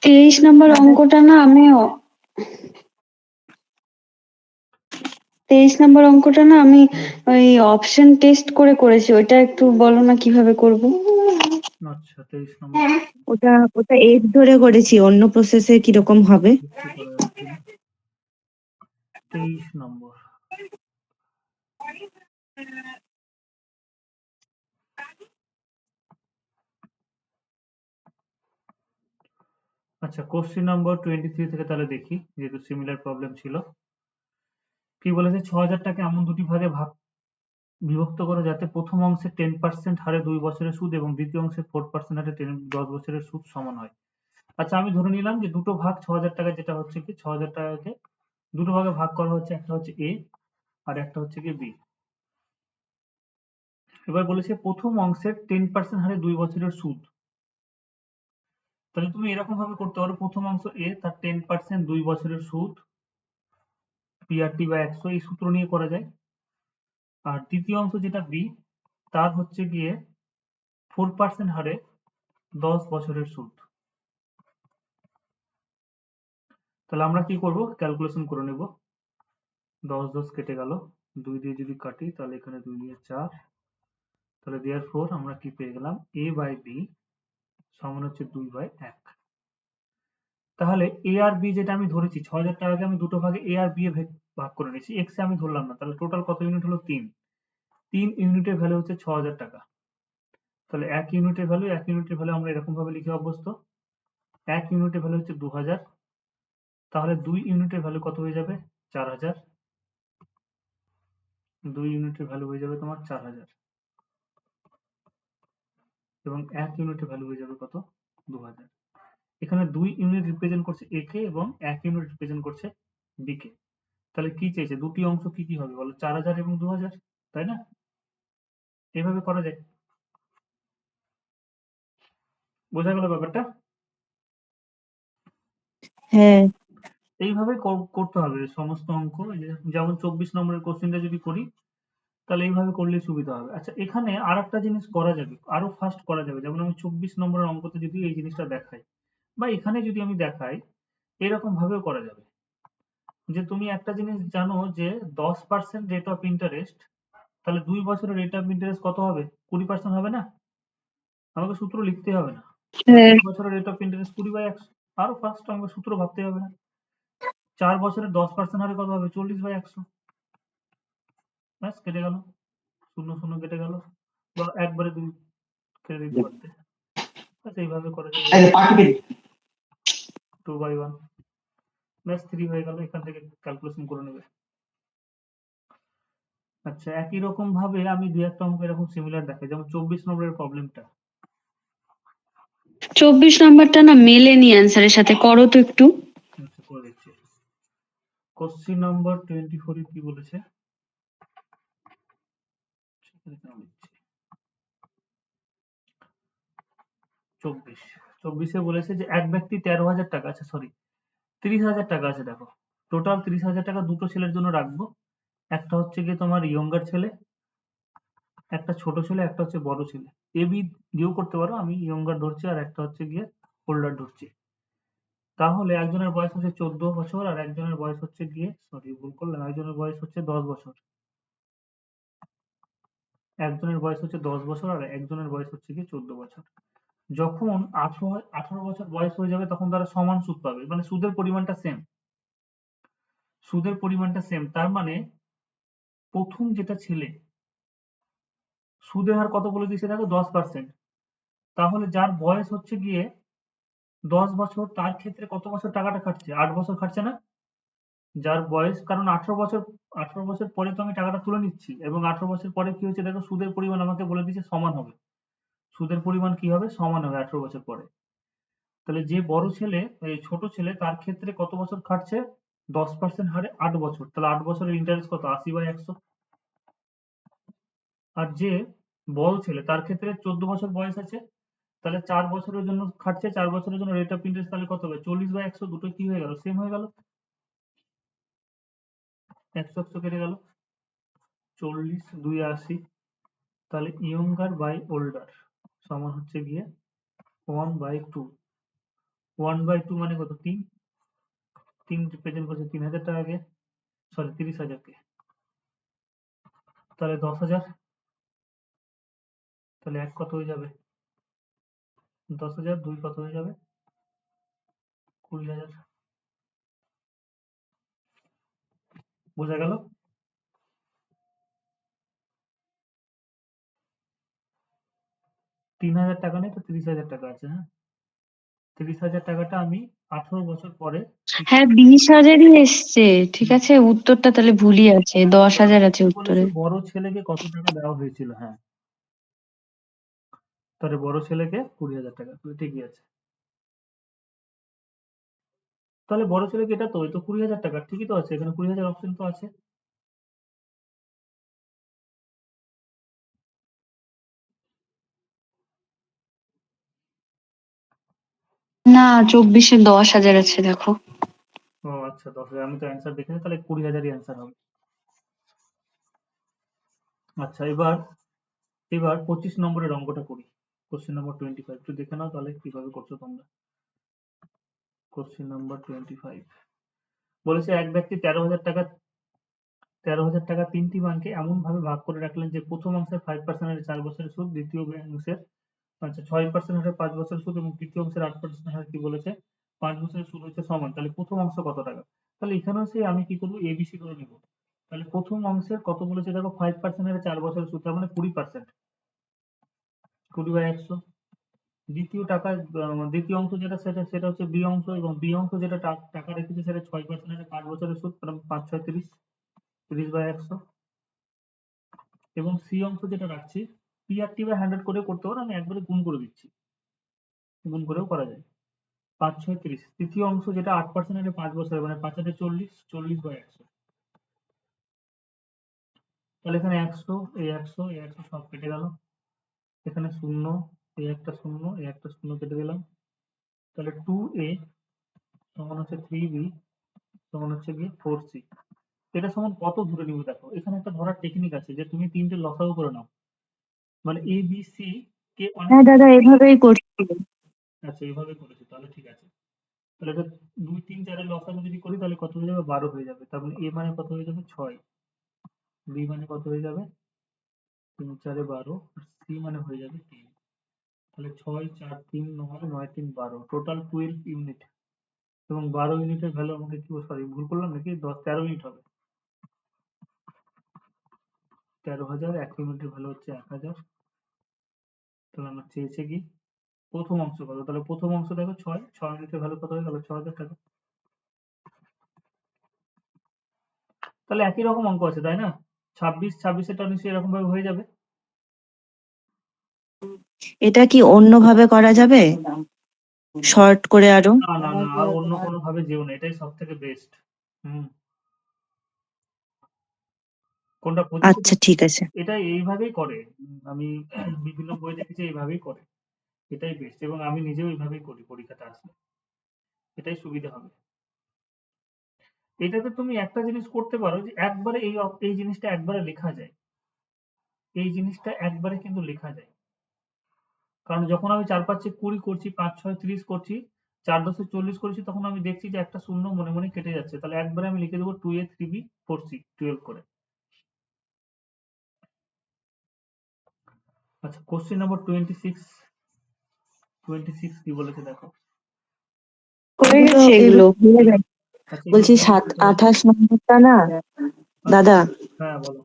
23 নম্বর অঙ্কটা না আমিও 23 নম্বর অঙ্কটা না আমি ওই অপশন টেস্ট করে করেছি, ওইটা একটু বলো না কিভাবে করব। আচ্ছা 23 নম্বর ওটা এজ ধরে করেছি, অন্য প্রসেসে কিরকম হবে। দেখতে করা যাচ্ছে না। 23 নম্বর আচ্ছা কোশ্চেন নম্বর 23 থেকে তাহলে দেখি, যেহেতু সিমিলার প্রবলেম ছিল। কি বলেছে, ৬০০০ টাকা এমন দুটি ভাগে বিভক্ত করা যাতে প্রথম অংশে 10% হারে 2 বছরের সুদ এবং দ্বিতীয় অংশে 4% হারে 10 বছরের সুদ সমান হয়। আচ্ছা আমি ধরে নিলাম যে দুটো ভাগ ৬০০০ টাকা, যেটা হচ্ছে কি ৬০০০ টাকাকে দুটো ভাগে ভাগ করা হচ্ছে, একটা হচ্ছে এ আর একটা হচ্ছে কি বি। এবার বলেছে প্রথম অংশের 10% হারে 2 বছরের সুদ। তাহলে তুমি এরকম ভাবে করতে পারো, প্রথম অংশ এ, তার 10% 2 বছরের সুদ পিআরটি বা 100, এই সূত্র নিয়ে করা যায়। আর দ্বিতীয় অংশ যেটা বি, তার হচ্ছে গিয়ে 4% হারে 10 বছরের সুদ। তাহলে আমরা কি করব, ক্যালকুলেশন করে নেব। 10 10 কেটে গেল, 2 দিয়ে যদি কাটি তাহলে এখানে 2 দিয়ে 4, তাহলে দেয়ারফর আমরা কি পেয়ে গেলাম, a বাই বি সমান হচ্ছে 2/1। তাহলে এ আর বি যেটা আমি ধরেছি, ৬০০০ টাকাকে আমি দুটো ভাগে এ আর বি এ ভাগ করে নিয়েছি, এক্স এ আমি ধরলাম না, তাহলে টোটাল কত ইউনিট হলো 3 ইউনিটের ভ্যালু হচ্ছে ৬০০০ টাকা। তাহলে 1 ইউনিটের ভ্যালু আমরা এরকম ভাবে লিখে অভ্যস্ত, 1 ইউনিটের ভ্যালু হচ্ছে 2000, তাহলে 2 ইউনিটের ভ্যালু কত হয়ে যাবে, 4000। 2 ইউনিটের ভ্যালু হয়ে যাবে তোমার 4000 এবং 1 ইউনিটের ভ্যালু হয়ে যাবে কত, 2000। এখানে 2 ইউনিট রিপ্রেজেন্ট করছে এ কে এবং 1 ইউনিট রিপ্রেজেন্ট করছে বি কে। তাহলে কি চেয়েছে, দুটি অংশ কি কি হবে বলো, 4000 এবং 2000, তাই না? এইভাবে করা যায়। বোঝা গেল ব্যাপারটা? হ্যাঁ, এইভাবে করতে হবে সমস্ত অঙ্ক। যেমন 24 নম্বরের কোশ্চেনটা যদি করি, তাহলে এইভাবে করলে সুবিধা হবে। আচ্ছা এখানে আর একটা জিনিস করা যাবে, আরো ফাস্ট করা যাবে। যেমন আমি 24 নম্বরের অঙ্কতে যদি এই জিনিসটা দেখাই, বা এখানে যদি আমি দেখাই, এরকম ভাবেও করা যাবে। যে তুমি একটা জিনিস জানো যে 10% রেট অফ ইন্টারেস্ট, তাহলে 2 বছরের রেট অফ ইন্টারেস্ট কত হবে, 20% হবে না? আমাকে সূত্র লিখতে হবে না, তাহলে হ্যাঁ। 2 বছরের রেট অফ ইন্টারেস্ট 20/100। আরো ফাস্ট, আমাকে সূত্র ভাবতে হবে না। 4 বছরের 10% হারে কত হবে, 40/100। ব্যাস কেটে গেল, 0 0 কেটে গেল, বা একবারে 2 কেটে দিতে পারতে। ব্যাস এইভাবে করা যায়, 2/1, ব্যাস 3 হয়ে গেল, এখান থেকে ক্যালকুলেশন করে নেবে। আচ্ছা একই রকম ভাবে আমি দুই একটা অঙ্ক এরকম সিমিলার দেখাই, যেমন 24 নম্বরের প্রবলেমটা। 24 নম্বরটা না মেলেনি অ্যান্সারের সাথে, করো তো একটু। আচ্ছা করে দিচ্ছি। কোশ্চেন নাম্বার 24 কি বলেছে, সেখানে লিখছি 24 বলেছে যে এক ব্যক্তি 13,000 টাকা, আচ্ছা সরি 30,000 টাকা আছে, দেখো টোটাল 30,000 টাকা দুটো ছেলের জন্য রাখবো। একটা হচ্ছে গিয়ে তোমার ইয়ঙ্গার ছেলে, একটা ছোট ছেলে, একটা হচ্ছে বড় ছেলে। এ বি দিয়েও করতে পারো, আমি ইয়ঙ্গার ধরছি আর একটা হচ্ছে গিয়ে হোল্ডার ধরছি। তাহলে একজনের বয়স হচ্ছে 14 বছর আর একজনের বয়স হচ্ছে গিয়ে, সরি ভুল করলাম, একজনের বয়স হচ্ছে 10 বছর, একজনের বয়স হচ্ছে 10 বছর আর একজনের বয়স হচ্ছে গিয়ে 14 বছর। যখন 18 বছর বয়স হয়ে যাবে তখন তারা সমান সুদ পাবে, মানে সুদের পরিমাণটা সেম, সুদের পরিমাণটা সেম। তার মানে প্রথম যেটা ছেলে, সুদের হার কত বলে দিয়েছে দেখো, 10%। তাহলে যার বয়স হচ্ছে গিয়ে 10 বছর, তার ক্ষেত্রে কত বছর টাকাটা খাটছে, 8 বছর খাটছে না? যার বয়স, কারণ 18 বছর পরে তো আমি টাকাটা তুলে নিচ্ছি, এবং 18 বছর পরে কি হচ্ছে দেখো, সুদের পরিমাণ আমাকে বলে দিয়েছে সমান হবে। সুদের পরিমাণ কি হবে, সমান হবে 18 বছর পরে। তাহলে যে বড় ছেলে, এই ছোট ছেলে, তার ক্ষেত্রে কত বছর খাটছে, 10% হারে 8 বছর, তাহলে 8 বছরের ইন্টারেস্ট কত, 80/100। আর যে বড় ছেলে, তার ক্ষেত্রে 14 বছর বয়স আছে, তাহলে 4 বছরের জন্য খাটছে, 4 বছরের জন্য রেট অফ ইন্টারেস্ট তাহলে কত হবে, 40/100, দুটো কি হয়ে গেল, সেম হয়ে গেল, 100 100 কেটে গেল, 40 2 80। তাহলে ইয়ঙ্গার বাই ওল্ডার সমান হচ্ছে গিয়ে 1/2। 1/2 মানে কত? 3 3 প্রেজেন্ট করছে 3000 টাকাকে, সরি 30,000 কে, তাহলে 10,000, তাহলে 1 কত হয়ে যাবে? 10,000, 2 কত হয়ে যাবে? 20,000। বোঝা গেল? 3,000 টাকা নেই তো 30,000 টাকা আছে, হ্যাঁ? 30,000 টাকাটা আমি 18 বছর পরে হ্যাঁ, 20,000ই এসছে। ঠিক আছে, উত্তরটা তাহলে ভুলই আছে, 10,000 আছে কি উত্তরে। বলেছে? বড় ছেলেকে কত টাকা দেওয়া হয়েছিল? হ্যাঁ, তাহলে বড় ছেলেকে 20,000 টাকা, তাহলে ঠিকই আছে। তাহলে বড় ছেলেকে এটা তো, এই তো 20,000 টাকা, ঠিকই তো আছে, এখানে 20,000 অপশন তো আছে। না, 24-এ 10,000 আছে, দেখো। ও আচ্ছা, 10,000, আমি তো অ্যান্সার দেখিনি, তাহলে 20,000ই অ্যান্সার হবে। আচ্ছা, এবার 25 নম্বরের অঙ্কটা করি। কোশ্চেন নাম্বার 25, একটু দেখে নাও তাহলে কিভাবে করছো তোমরা। কোশ্চেন নাম্বার 25 বলেছে, এক ব্যক্তি 13,000 টাকা 3টি মানকে এমন ভাবে ভাগ করে রাখলেন যে প্রথম অংশের 5% হারে 4 বছরের সুদ, দ্বিতীয় অংশের 6% হারে 5 বছরের সুদ এবং তৃতীয় অংশের 8% হারে কি বলেছে 5 বছরের সুদ হচ্ছে সমান। তাহলে প্রথম অংশ কত টাকা? তাহলে এখানেও সেই আমি কি করবো, এবিসি করে নিব। তাহলে প্রথম অংশের কত বলেছে দেখো, 5% হারে 4 বছরের সুদ, তার মানে 20%, 20/100। দ্বিতীয় অংশ যেটা, সেটা হচ্ছে বি অংশ, এবং বি অংশ যেটা টাকা রেখেছে সেটা 6% হারে 5 বছরের সুদ, তার 5 6 30, 30/100। এবং সি অংশ যেটা রাখছি, পি আর টি বাই 100 করে করতে পারো, আমি একবারে গুণ করে দিচ্ছি, গুণ করেও করা যায়। 5 6 30। তৃতীয় অংশ যেটা 8% হারে 5 বছরের, মানে 5 8 40, 40/100। তাহলে এখানে 100, এই 100, এই 100 সব কেটে গেল, এখানে শূন্য, এই একটা শূন্য, এই একটা শূন্য কেটে দিলাম। তাহলে 2a সমান হচ্ছে 3b সমান হচ্ছে গিয়ে 4c। এটা সমান কত ধরে নিব? দেখো এখানে একটা ধরার টেকনিক আছে, যে তুমি তিনটে লসাগু করে নাও, মানে এ বি সি কে অনেক। হ্যাঁ দাদা, এভাবেই করছি। আচ্ছা, এইভাবে করেছি, তাহলে ঠিক আছে। তাহলে এটা 2 3 4 এর লসাগু যদি করি তাহলে কত হয়ে যাবে? 12 হয়ে যাবে। তার মানে এ মানে কত হয়ে যাবে? 6, বি মানে কত হয়ে যাবে? 3 4 এ 12, আর সি মানে হয়ে যাবে 3। তাহলে 6 4 3 9, 9 3 12, টোটাল 12 ইউনিট। এবং 12 ইউনিটের ভ্যালু আমাকে কি, সরি ভুল করলাম নাকি, 13 ইউনিট হবে। 13,000, 1 ইউনিটের ভ্যালু হচ্ছে 1,000। তাহলে আমার চেয়েছে কি প্রথম অংশ কত? তাহলে প্রথম অংশ দেখো 6, 6 ইউনিটের ভ্যালু কত হয়ে গেল? 6,000 টাকা। তাহলে একই রকম অঙ্ক আছে, তাই না? 26, 26 এরটা নিশ্চয়ই এরকম ভাবে হয়ে যাবে। এটা কি অন্যভাবে করা যাবে, শর্ট করে আরো? না না না, আর অন্য কোনো ভাবে যেও না, এটাই সব থেকে বেস্ট। হুম, কোনটা পজিটিভ? আচ্ছা, ঠিক আছে। এটা এইভাবেই করে। আমি বিভিন্ন বই দেখেছি এইভাবেই করে। এটাই বেস্ট, এবং আমি নিজেও এইভাবেই করি পরীক্ষাটা আসলে, এটাই সুবিধা হবে। এটাতে তুমি একটা জিনিস করতে পারো, যে একবারে এই জিনিসটা একবারে লেখা যায়, এই জিনিসটা একবারে কিন্তু লেখা যায়। কারণ যখন আমি 4 5 20 করছি, 5 6 30 করছি, 4 10 40 করেছি, তখন আমি দেখছি যে একটা শূন্য মনে মনে কেটে যাচ্ছে, তাহলে একবারে আমি লিখে দেবো 2a 3b 4c 12 করে। আচ্ছা, কোশ্চেন নাম্বার 26 কি বলেছে দেখো। করে গেছে এগুলো, ভুলে গেছে। আচ্ছা, এগুলো বলছি ভুলে গেছে তাহলে। 28 নম্বরটা না আচ্ছা, দাদা, হ্যাঁ বলো।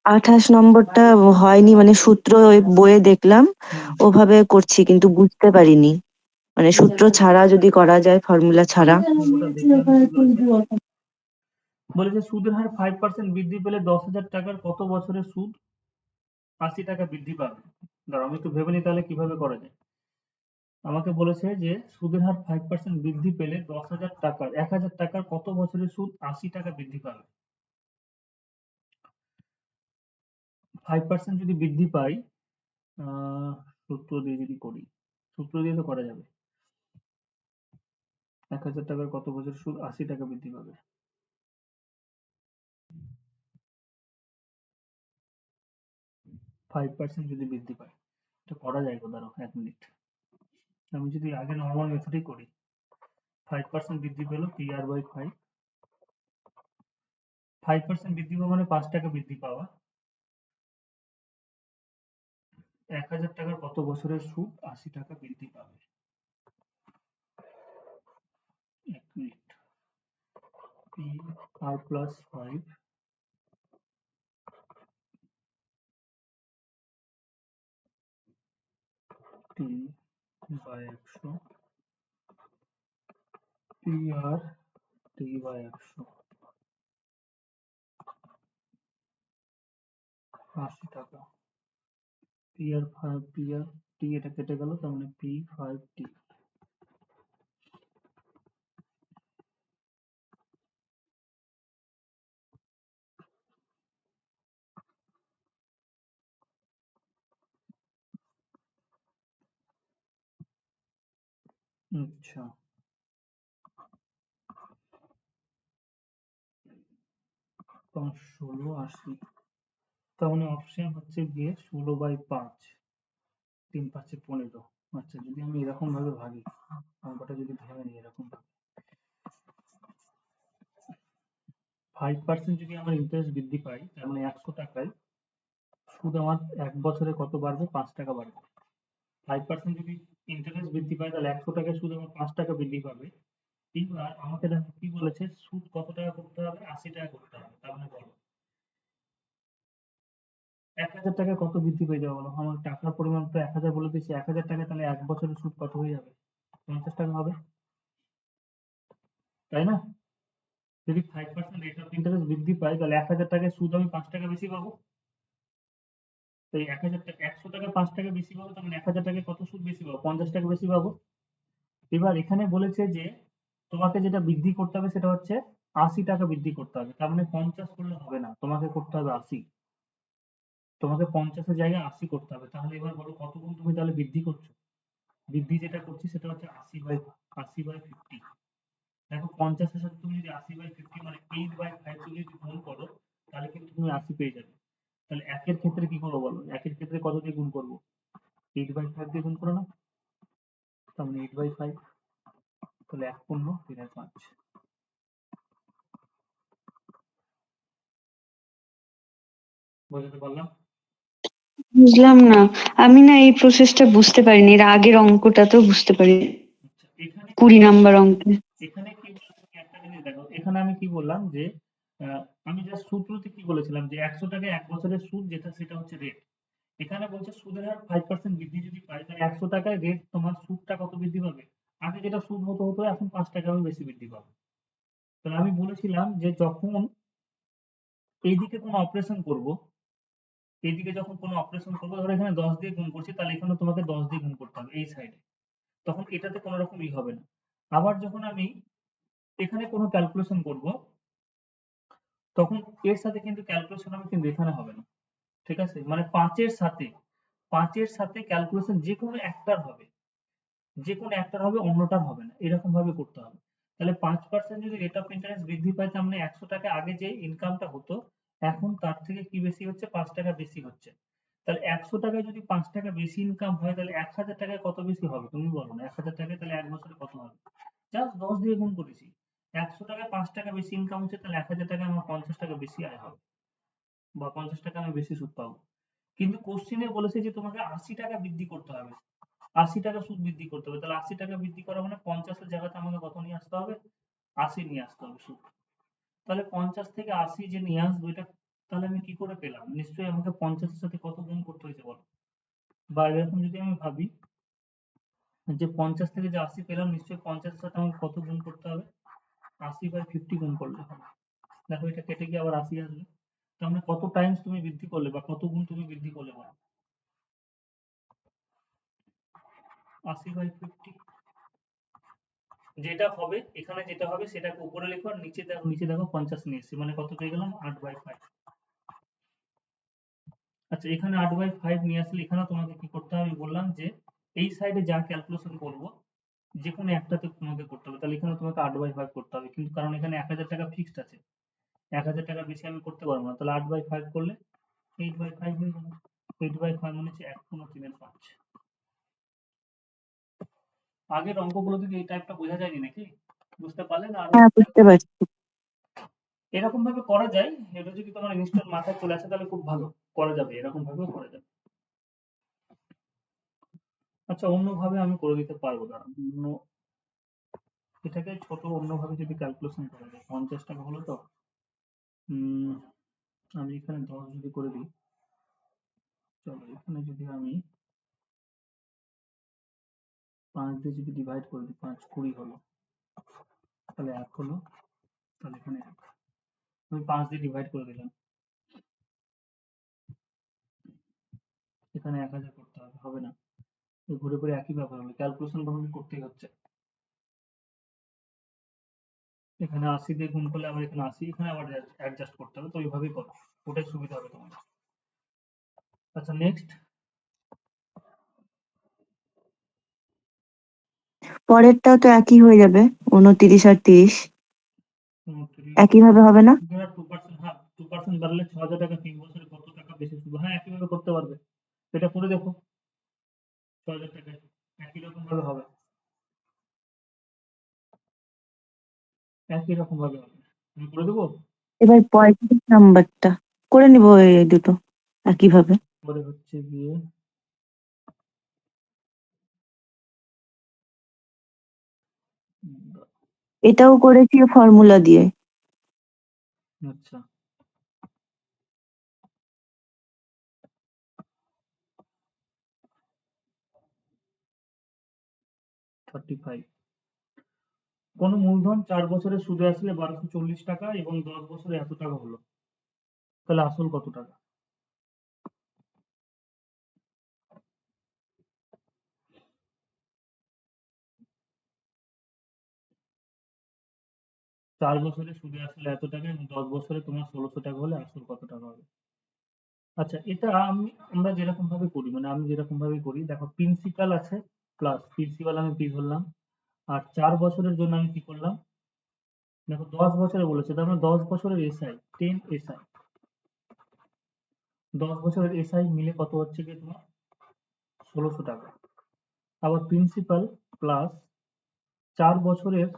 28 নম্বরটা হয়নি, মানে সূত্র ওই বইয়ে দেখলাম, হুম, ওভাবে করছি কিন্তু বুঝতে পারিনি, মানে সূত্র ছাড়া যদি করা যায়, ফর্মুলা ছাড়া। অঙ্কটা দেখে আমি কি বলেছে। বলেছে সুদের হার 5% বৃদ্ধি পেলে 10,000 টাকার কত বছরের সুদ 80 টাকা বৃদ্ধি পাবে? দাঁড়াও, আমি একটু ভেবে নিই তাহলে কিভাবে করা যায়। আমাকে বলেছে যে সুদের হার 5% বৃদ্ধি পেলে 1,000 টাকার কত বছরের সুদ 80 টাকা বৃদ্ধি পাবে। 5% যদি বৃদ্ধি পাই, আহ, সূত্র দিয়ে যদি করি, সূত্র দিয়ে তো করা যাবে। 1,000 টাকার কত বছরের সুদ 80 টাকা বৃদ্ধি পাবে? 5% যদি বৃদ্ধি পায়, এটা করা যায় গো, দাঁড়াও 1 মিনিট। আমি যদি আগে নর্মাল মেথডেই করি 5% বৃদ্ধি পেল PR বাই 5 5% বৃদ্ধি পাওয়া মানে 5 টাকা বৃদ্ধি পাওয়া 1000 টাকার কত বছরের সুদ 80 টাকা বৃদ্ধি পাবে 1 minute PR plus 5 T by 100 PR T by 100 80 টাকা PR 5 PR T এটা কেটে গেল তার মানে P5T আচ্ছা 16 80 তার মানে অপশন হচ্ছে গিয়ে 16/5 3 5 15 আচ্ছা যদি আমি এরকম ভাবে ভাগি অঙ্কটা যদি ভেবে নিই এরকম 5% যদি আমার ইন্টারেস্ট বৃদ্ধি পাই তার মানে 100 টাকায় সুদ আমার 1 বছরে কত বাড়বে 5 টাকা বাড়বে 5% যদি ইন্টারেস্ট বৃদ্ধি পায় তাহলে 100 টাকায় সুদ আমার 5 টাকা বৃদ্ধি পাবে এবার আমাকে দেখো কি বলেছে সুদ কত টাকা করতে হবে 80 টাকা করতে হবে তার মানে বলো 1000 টাকায় কত বৃদ্ধি পেয়ে যাবে বলো আমার টাকার পরিমাণ তো 1000 বলে দিয়েছি 1000 টাকায় তাহলে 1 বছরের সুদ কত হয়ে যাবে 50 টাকা হবে তাই না যদি 5% রেট অফ ইন্টারেস্ট বৃদ্ধি পায় তাহলে 1000 টাকায় সুদ আমি 5 টাকা বেশি পাবো তো এই 1000 টাকা 100 টাকা 5 টাকা বেশি পাবো তার মানে 1000 টাকায় কত সুদ বেশি পাবো 50 টাকা বেশি পাবো এবার এখানে বলেছে যে তোমাকে যেটা বৃদ্ধি করতে হবে সেটা হচ্ছে 80 টাকা বৃদ্ধি করতে হবে তার মানে 50 করলে হবে না তোমাকে করতে হবে 80 তোমাকে 50 এর জায়গায় 80 করতে হবে তাহলে এবার বলো কত গুণ তুমি তাহলে বৃদ্ধি করছো বৃদ্ধি যেটা করছি সেটা হচ্ছে 80/50 দেখো 50 এর সাথে তুমি যদি 80/50 মানে 8/5 তুমি যদি গুণ করো তাহলে কিন্তু তুমি 80 পেয়ে যাবে তাহলে একের ক্ষেত্রে কি করবো বলো একের ক্ষেত্রে কত দিয়ে গুণ করবো 8/5 দিয়ে গুণ করো না তার মানে 8/5 তাহলে 1 পূর্ণ 3/5 বোঝাতে পারলাম বুঝলাম না আমি না এই প্রসেসটা বুঝতে পারিনি এর আগের অঙ্কটাতেও বুঝতে পারিনি আচ্ছা এখানে 20 নাম্বার অঙ্কে এখানে কি বললাম একটা জিনিস দেখো এখানে আমি কি বললাম যে আমি জাস্ট সূত্রতে কি বলেছিলাম যে 100 টাকায় 1 বছরের সুদ যেটা সেটা হচ্ছে রেট এখানে বলছে সুদের হার 5% বৃদ্ধি যদি পায় তাহলে 100 টাকায় রেট তোমার সুদটা কত বৃদ্ধি পাবে আগে যেটা সুদ হতো হতো এখন 5 টাকা বেশি বৃদ্ধি পাবে তাহলে আমি বলেছিলাম যে যখন এইদিকে কোনো অপারেশন করব এইদিকে যখন কোনো অপারেশন করবো ধরো এখানে 10 দিয়ে গুণ করছি তাহলে এখানে তোমাকে 10 দিয়ে গুণ করতে হবে এই সাইডে তখন এটাতে কোনো রকম ই হবে না আবার যখন আমি এখানে কোনো ক্যালকুলেশন করব তখন এর সাথে কিন্তু ক্যালকুলেশন হবে কিন্তু এখানে হবে না ঠিক আছে মানে 5 এর সাথে ক্যালকুলেশন যে কোনো একটার হবে যে কোনো একটার হবে অন্যটার হবে না এরকম ভাবে করতে হবে তাহলে 5% যদি রেট অফ ইন্টারেস্ট বৃদ্ধি পায় তার মানে 100 টাকা আগে যে ইনকামটা হতো এখন তার থেকে কি বেশি হচ্ছে 5 টাকা বেশি হচ্ছে তাহলে 100 টাকায় যদি 5 টাকা বেশি ইনকাম হয় তাহলে 1000 টাকায় কত বেশি হবে তুমি বলো না 1000 টাকায় তাহলে 1 বছরে কত হবে জাস্ট 10 দিয়ে গুণ করেছি 100 টাকায় 5 টাকা বেশি ইনকাম হচ্ছে তাহলে 1000 টাকায় আমার 50 টাকা বেশি আয় হবে বা 50 টাকা আমি বেশি সুদ পাবো কিন্তু কোশ্চেনে বলেছে যে তোমাকে 80 টাকা বৃদ্ধি করতে হবে 80 টাকা সুদ বৃদ্ধি করতে হবে তাহলে 80 টাকা বৃদ্ধি করা মানে 50 এর জায়গাতে আমাকে কত নিয়ে আসতে হবে 80 নিয়ে আসতে হবে সুদ তাহলে 50 থেকে 80 যে নিয়ে আসবো এটা তাহলে আমি কি করে পেলাম নিশ্চয়ই আমাকে 50 এর সাথে কত গুণ করতে হয়েছে বলো বা এরকম যদি আমি ভাবি যে 50 থেকে যে 80 পেলাম নিশ্চয়ই 50 এর সাথে আমাকে কত গুণ করতে হবে 80/50 গুণ করলে হবে দেখো এটা কেটে গিয়ে আবার 80 আসবে তার মানে কত টাইমস তুমি বৃদ্ধি করলে বা কত গুণ তুমি বৃদ্ধি করলে বলো 80/50 যেটা হবে এখানে যেটা হবে সেটাকে উপরে লিখো আর নিচে দেখো 50 নিয়ে এসেছি মানে কত পেয়ে গেলাম 8/5 আচ্ছা এখানে 8/5 নিয়ে আসলে এখানে তোমাকে কি করতে হবে আমি বললাম যে এই সাইডে যা ক্যালকুলেশন করব যে কোনো একটাতে তোমাকে করতে হবে তাহলে এখানে তোমাকে 8/5 করতে হবে কিন্তু কারণ এখানে 1000 টাকা ফিক্সড আছে 1000 টাকা বেশি আমি করতে পারবো না তাহলে 8/5 করলে 8/5 হয়ে গেল 8/5 মানে হচ্ছে 1 পূর্ণ 3/5 আগের অঙ্কগুলো থেকে এই টাইপটা বোঝা যায়নি নাকি? বুঝতে পারলে না? আরো হ্যাঁ, বুঝতে পারছি। এরকম ভাবে করা যায়। এটা যদি তোমার ইনস্ট্যান্ট মাথায় চলে আসে তাহলে খুব ভালো। করা যাবে, এরকম ভাবেও করা যাবে। আচ্ছা, অন্যভাবে আমি করে দিতে পারবো, দাঁড়াও। এটাকে ছোট অন্যভাবে যদি ক্যালকুলেশন করা যায়, 50 টাকা হলো তো। আমি এখানে 10 যদি করে দিই, চলো এখানে যদি আমি 5 দিয়ে যদি ডিভাইড করে দিই, 5 20 হলো, তাহলে 1 হলো, তাহলে এখানে 1। আমি 5 দিয়ে ডিভাইড করে দিলাম, এখানে 1000 করতে হবে, হবে না। ঘুরে ঘুরে একই ব্যাপার হলো, ক্যালকুলেশন তোমাকে করতেই হচ্ছে। এখানে 80 দিয়ে গুণ করলে আবার এখানে 80, এখানে আবার অ্যাডজাস্ট করতে হবে, তো ওইভাবেই করো, ওটাই সুবিধা হবে তোমার। আচ্ছা, নেক্সট। পরেরটাও তো একই হয়ে যাবে, 29 আর 30 একই ভাবে হবে না? 2%, হ্যাঁ 2% বাড়লে 6000 টাকা, 3 বছরে কত টাকা বেশি শুধু, হ্যাঁ একইভাবে করতে পারবে। এটা করে দেখো, 6000 টাকায় একই রকম ভাবে হবে, একই রকম ভাবে হবে। আমি করে দেবো। এবার 35 নাম্বারটা করে নিব, এই দুটো একই ভাবে। পরে হচ্ছে গিয়ে এটাও করেছি ফর্মুলা দিয়ে। আচ্ছা, 35। কোন মূলধন 4 বছরে সুদে আসলে 1240 টাকা এবং 10 বছরে এত টাকা হলো, তাহলে আসল কত টাকা? 4 বছরে সুদে আসলে এত টাকা এবং 10 বছরে তোমার 1600 টাকা হলে আসল কত টাকা হবে? আচ্ছা, এটা আমরা যেরকম ভাবে করি, মানে আমি যেরকম ভাবে করি, দেখো প্রিন্সিপাল আছে, প্লাস প্রিন্সিপাল আমি পি ধরলাম, আর 4 বছরের জন্য আমি কি করলাম, দেখো 10 বছরে বলেছে, তার মানে 10 বছরের এসআই, 10 এসআই, 10 বছরের এসআই মিলে কত হচ্ছে কি তোমার 1600 টাকা। আবার প্রিন্সিপাল প্লাস 4 বছরের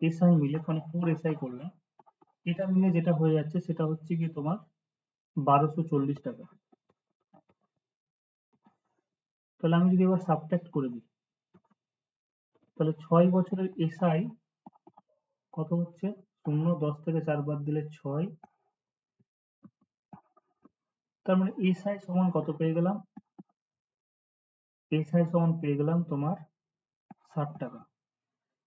এসআই মিলে, মানে 4 এসআই করলাম, এটা মিলে যেটা হয়ে যাচ্ছে সেটা হচ্ছে কি তোমার 1240 টাকা। তাহলে আমি যদি এবার সাবট্রাক্ট করে দিই, তাহলে 6 বছরের এসআই কত হচ্ছে, 0, 10 থেকে 4 বাদ দিলে 6, তার মানে এসআই সমান কত পেয়ে গেলাম, এসআই সমান পেয়ে গেলাম তোমার 60 টাকা।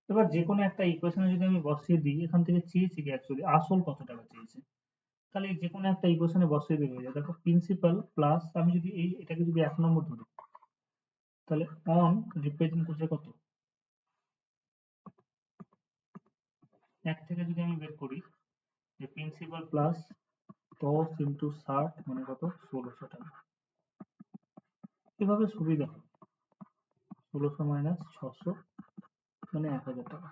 এবার যে কোনো একটা ইকুয়েশনে যদি আমি বসিয়ে দিই, এখান থেকে চেয়েছি কি অ্যাকচুয়ালি আসল কত টাকা চেয়েছে, তাহলে যে কোনো একটা ইকুয়েশনে বসিয়ে দিলে হয়ে যায়। দেখো প্রিন্সিপাল প্লাস, আমি যদি এটাকে যদি 1 নম্বর ধরি, তাহলে অন রিপ্রেজেন্ট করছে কত, 1 থেকে যদি আমি বের করি, যে প্রিন্সিপাল প্লাস 10 ইন্টু 60 মানে কত, 1600 টাকা। এভাবে সুবিধা হয়, 1600 মাইনাস 600 মানে 1000 টাকা,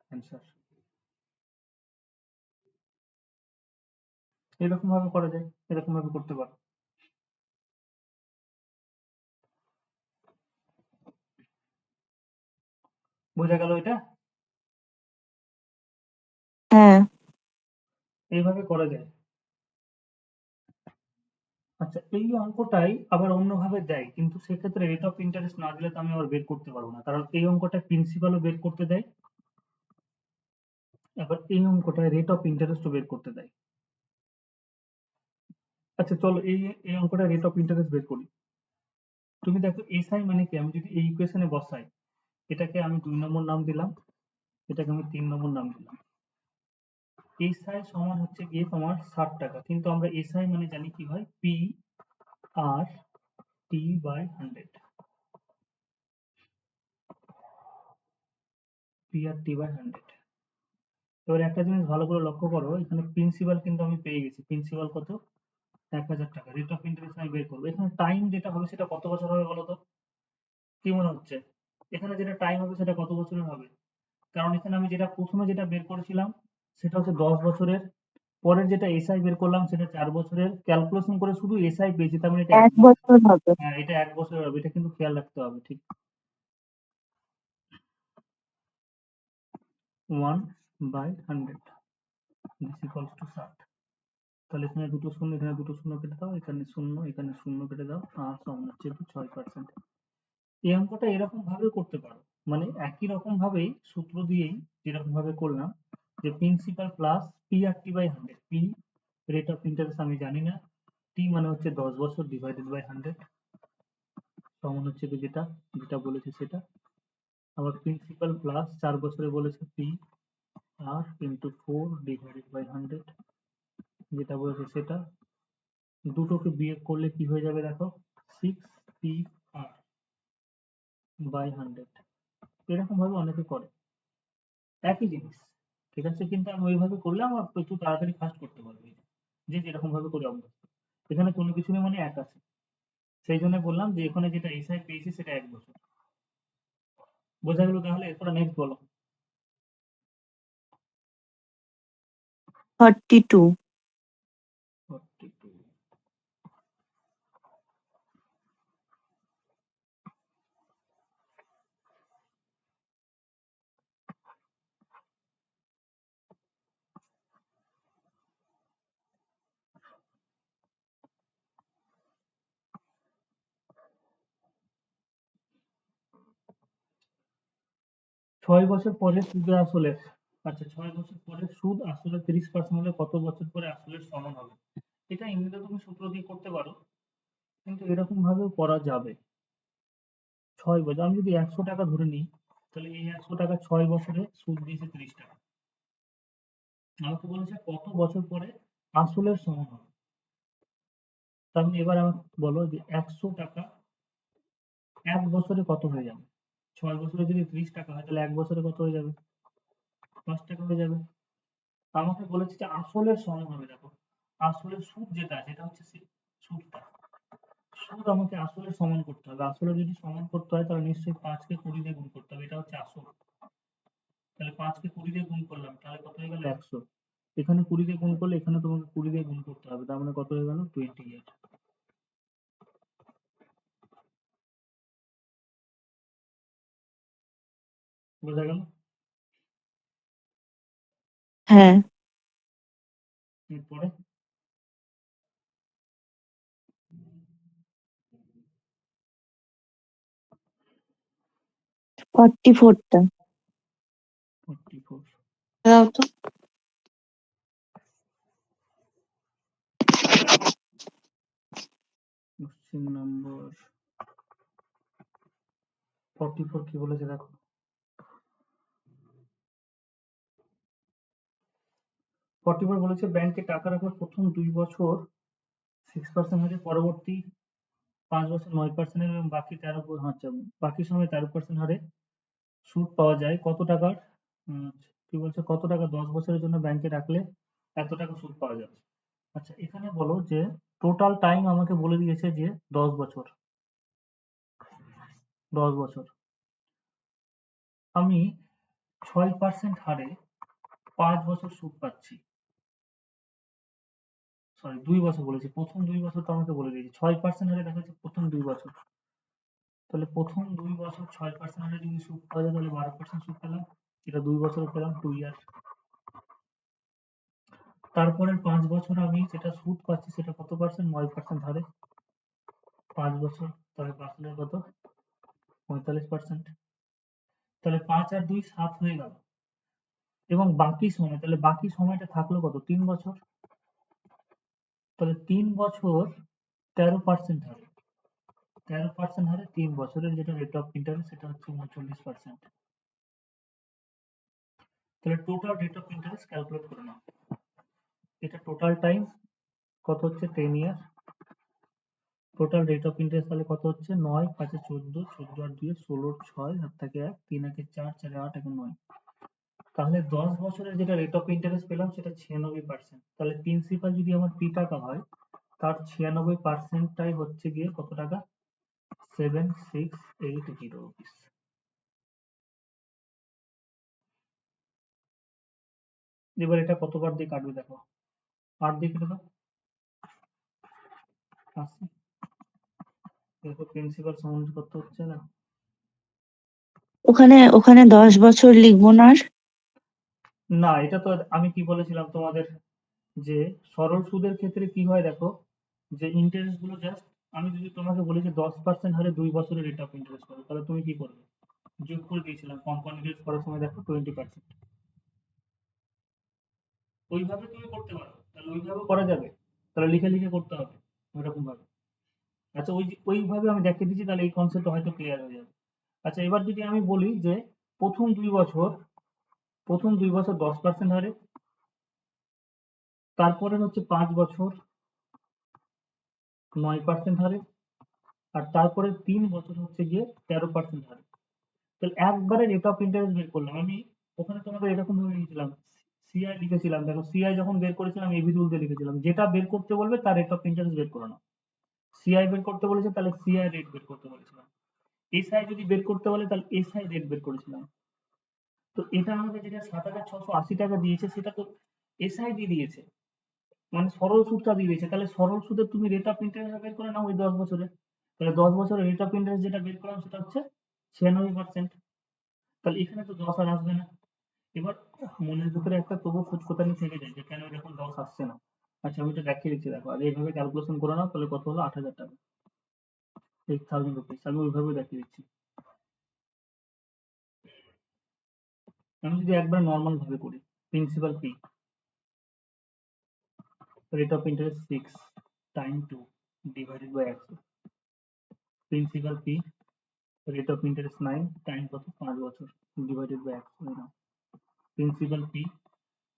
অ্যান্সার। এরকম ভাবে করা যায়, এরকম ভাবে করতে পারো। বোঝা গেল এটা? হ্যাঁ। এইভাবে করা যায়। আচ্ছা, এই অঙ্কটাই আবার অন্যভাবে দেয়, কিন্তু সেক্ষেত্রে রেট অফ ইন্টারেস্ট না দিলে তো আমি আবার বের করতে পারবো না, কারণ এই অঙ্কটা প্রিন্সিপালও বের করতে দেয়, আবার এই অঙ্কটায় রেট অফ ইন্টারেস্টও বের করতে দেয়। আচ্ছা চলো, এই অঙ্কটা রেট অফ ইন্টারেস্ট বের করি। তুমি দেখো এসআই মানে কি, আমি যদি এই ইকুয়েশনে বসাই, এটাকে আমি 2 নম্বর নাম দিলাম, এটাকে আমি 3 নম্বর নাম দিলাম। এসআই সমান হচ্ছে গিয়ে তোমার 60 টাকা, কিন্তু আমরা এসআই মানে জানি কি হয়, P R T by 100, P R T by 100। এবার একটা জিনিস ভালো করে লক্ষ্য করো, এখানে প্রিন্সিপাল কিন্তু আমি পেয়ে গেছি, প্রিন্সিপাল কত, 1000 টাকা। রেট অফ ইন্টারেস্ট আমি বের করবো, এখানে টাইম যেটা হবে সেটা কত বছর হবে বলো তো, কি মনে হচ্ছে? এখানে যেটা টাইম হবে সেটা কত বছরের হবে? কারণ এখানে আমি যেটা প্রথমে যেটা বের করেছিলাম সেটা হচ্ছে 10 বছরের, পরের যেটা এসআই বের করলাম সেটা 4 বছরের, ক্যালকুলেশন করে শুধু এসআই পেয়েছি, তার মানে এটা 1 বছর হবে। হ্যাঁ, এটা 1 বছরের হবে, এটা কিন্তু খেয়াল রাখতে হবে, ঠিক। 1/100 দিস ইকুয়ালস টু 60। তাহলে এখানে দুটো শূন্য, এখানে দুটো শূন্য কেটে দাও, এখানে শূন্য, এখানে শূন্য কেটে দাও, আর সমান হচ্ছে 6%। এই অঙ্কটা এরকম ভাবে করতে পারো, মানে একই রকম ভাবেই সূত্র দিয়েই যেরকম ভাবে করলাম, যে principal plus P R T by 100। P rate of interest আমি জানি না, টি মানে হচ্ছে 10 বছর ডিভাইডেড বাই 100 সমান হচ্ছে কি যেটা যেটা বলেছে সেটা। আবার প্রিন্সিপাল প্লাস 4 বছরে বলেছে P R into 4 divided by 100 যেটা বলেছে সেটা। দুটোকে বিয়োগ করলে কি হয়ে যাবে দেখো, 6 পি আর বাই 100। এরকম ভাবে অনেকে করে একই জিনিস, ঠিক আছে, কিন্তু আমি ওইভাবে করলে আমার একটু তাড়াতাড়ি ফাস্ট করতে পারবে, যে যেরকম ভাবে করে অভ্যস্ত। এখানে কোনো কিছু নেই, মানে এক আছে, সেই জন্য বললাম যে এখানে যেটা এসআই পেয়েছি সেটা 1 বছর। বোঝা গেল? তাহলে এরপর নেক্সট বলো। 32 42 6 বছর পরে সুদে আসলের, আচ্ছা 6 বছর পরে সুদ আসলে 30% হলে কত বছর পরে আসলের সমান হবে? এটা এমনিতে তুমি সূত্র দিয়ে করতে পারো, কিন্তু এরকম ভাবেও করা যাবে। 6 বছর, আমি যদি 100 টাকা ধরে নিই, তাহলে এই 100 টাকা 6 বছরে সুদ দিয়েছে 30 টাকা। আমাকে বলেছে কত বছর পরে আসলের সমান হবে। তাহলে এবার আমাকে বলো যে 100 টাকা 1 বছরে কত হয়ে যাবে? 6 বছরে যদি 30 টাকা হয় তাহলে 1 বছরে কত হয়ে যাবে? 5 টাকা হয়ে যাবে। আমাকে বলেছে যে আসলের সমান হবে, দেখো আসলের সুদ যেটা আছে এটা হচ্ছে সুদটা, সুদ আমাকে আসলের সমান করতে হবে। আসলে যদি সমান করতে হয় তাহলে নিশ্চয়ই 5 কে 20 দিয়ে গুণ করতে হবে, এটা হচ্ছে আসল। তাহলে 5 কে 20 দিয়ে গুণ করলাম, তাহলে কত হয়ে গেল? 100। এখানে 20 দিয়ে গুণ করলে এখানে তোমাকে 20 দিয়ে গুণ করতে হবে, তার মানে কত হয়ে গেল? 28। বোঝা গেল? হ্যাঁ। এরপরে 44 টা 44 দাও তো। কোশ্চেন নাম্বার 44 কি বলেছে দেখো। 44 বলেছে ব্যাংকে টাকা রাখার প্রথম 2 বছর 6% হারে, পরবর্তী 5 বছর 9% এবং বাকি 13, আচ্ছা বাকি সময় 13% হারে সুদ পাওয়া যায় কত টাকার? কি বলছে, কত টাকা 10 বছরের জন্য ব্যাংকে রাখলে এত টাকা সুদ পাওয়া যাবে। আচ্ছা এখানে বলো যে টোটাল টাইম আমাকে বলে দিয়েছে যে 10 বছর। 10 বছর আমি 6% হারে 5 বছর সুদ পাচ্ছি। সরি 2 বছর বলেছি, প্রথম 2 বছর তো আমাকে বলে দিয়েছে 6% হারে, দেখা যাচ্ছে প্রথম 2 বছর। তাহলে প্রথম 2 বছর 6% হারে যদি সুদ পাওয়া যায় তাহলে 12% সুদ পেলাম, এটা 2 বছরে পেলাম, 2 ইয়ার। তারপরের 5 বছর আমি যেটা সুদ পাচ্ছি সেটা কত পার্সেন্ট? 9% হারে 5 বছর, তাহলে আসলে কত? 45%। তাহলে 5 আর 2 7 হয়ে গেল। এবং বাকি সময়, তাহলে বাকি সময়টা থাকলো কত? 3 বছর। তাহলে 3 বছর 13% হারে, 13% হারে 3 বছরের যেটা রেট অফ ইন্টারেস্ট সেটা হচ্ছে 39%। তাহলে total rate of interest calculate করে নাও। এটা টোটাল টাইম কত হচ্ছে? 10 ইয়ার। টোটাল রেট অফ ইন্টারেস্ট তাহলে কত হচ্ছে? 9 5 14, 14 আর 2 16, 6 হাত থেকে 1, 3 একে 4, 4 8 এখন 9। তাহলে 10 বছরের যেটা রেট অফ ইন্টারেস্ট পেলাম সেটা 96%। তাহলে প্রিন্সিপাল যদি আমার পি টাকা হয় তার 96%টাই হচ্ছে গিয়ে কত টাকা? 7680 রুপিস। এবার এটা কতবার দিয়ে কাটবে দেখো। 8 দিয়ে কেটে দাও। 80। দেখো প্রিন্সিপাল সমান কত হচ্ছে না? ওখানে ওখানে 10 বছর লিখবো না আর? না, এটা তো আমি কি বলেছিলাম তোমাদের, যে সরল সুদের ক্ষেত্রে কি হয় দেখো, যে ইন্টারেস্ট গুলো জাস্ট, আমি যদি তোমাকে বলি যে 10% হারে 2 বছরের রেট অফ ইন্টারেস্ট পাবে, তাহলে তুমি কি করবে? যোগ করে দিয়েছিলাম কম্পাউন্ড ইন্টারেস্ট করার সময়, দেখো 20%। ওইভাবে তুমি করতে পারো, তাহলে ওইভাবে করা যাবে, তাহলে লিখে লিখে করতে হবে ওইরকম ভাবে। আচ্ছা, ওইভাবে আমি দেখিয়ে দিচ্ছি, তাহলে এই কনসেপ্ট হয়তো ক্লিয়ার হয়ে যাবে। আচ্ছা, এবার যদি আমি বলি যে প্রথম 2 বছর, 10% হারে, তারপরে হচ্ছে 5 বছর 9% হারে, আর তারপরে 3 বছর হচ্ছে গিয়ে 13% হারে। তাহলে একবারে রেট অফ ইন্টারেস্ট বের করলাম আমি। ওখানে তোমাদের এরকম ভাবে লিখেছিলাম, সিআই লিখেছিলাম, দেখো সিআই যখন বের করেছিলাম এবি রুল দিয়ে লিখেছিলাম, যেটা বের করতে বলবে তার রেট অফ ইন্টারেস্ট বের করে নাও। সিআই বের করতে বলেছে তাহলে সিআই রেট বের করতে বলেছিলাম, এসআই যদি বের করতে বলে তাহলে এসআই রেট বের করেছিলাম। তো এটা আমাকে যেটা 7,680 টাকা দিয়েছে, সেটা তো এসআই দিয়ে দিয়েছে, মানে সরল সুদটা দিয়ে দিয়েছে। তাহলে সরল সুদের তুমি রেট অফ ইন্টারেস্ট বের করে নাও ওই 10 বছরে। তাহলে 10 বছরের রেট অফ ইন্টারেস্ট যেটা বের করলাম সেটা হচ্ছে 96%। তাহলে এখানে তো 10 আর আসবে না। এবার মনের ভিতরে একটা তবু খুঁতখুঁতানি থেকে যায় যে কেন এরকম 10 আসছে না। আচ্ছা, আমি এটা দেখিয়ে দিচ্ছি, দেখো আর এইভাবে ক্যালকুলেশন করে নাও, তাহলে কত হলো? 8,000 টাকা, 8,000 রুপিস। আমি ওইভাবে দেখিয়ে দিচ্ছি। আমি যদি একবার নর্মাল ভাবে করি, principal P, rate of interest 6 time 2 divided by 100, principal P, rate of interest 9 time কত? 5 বছর divided by 100। Principal P,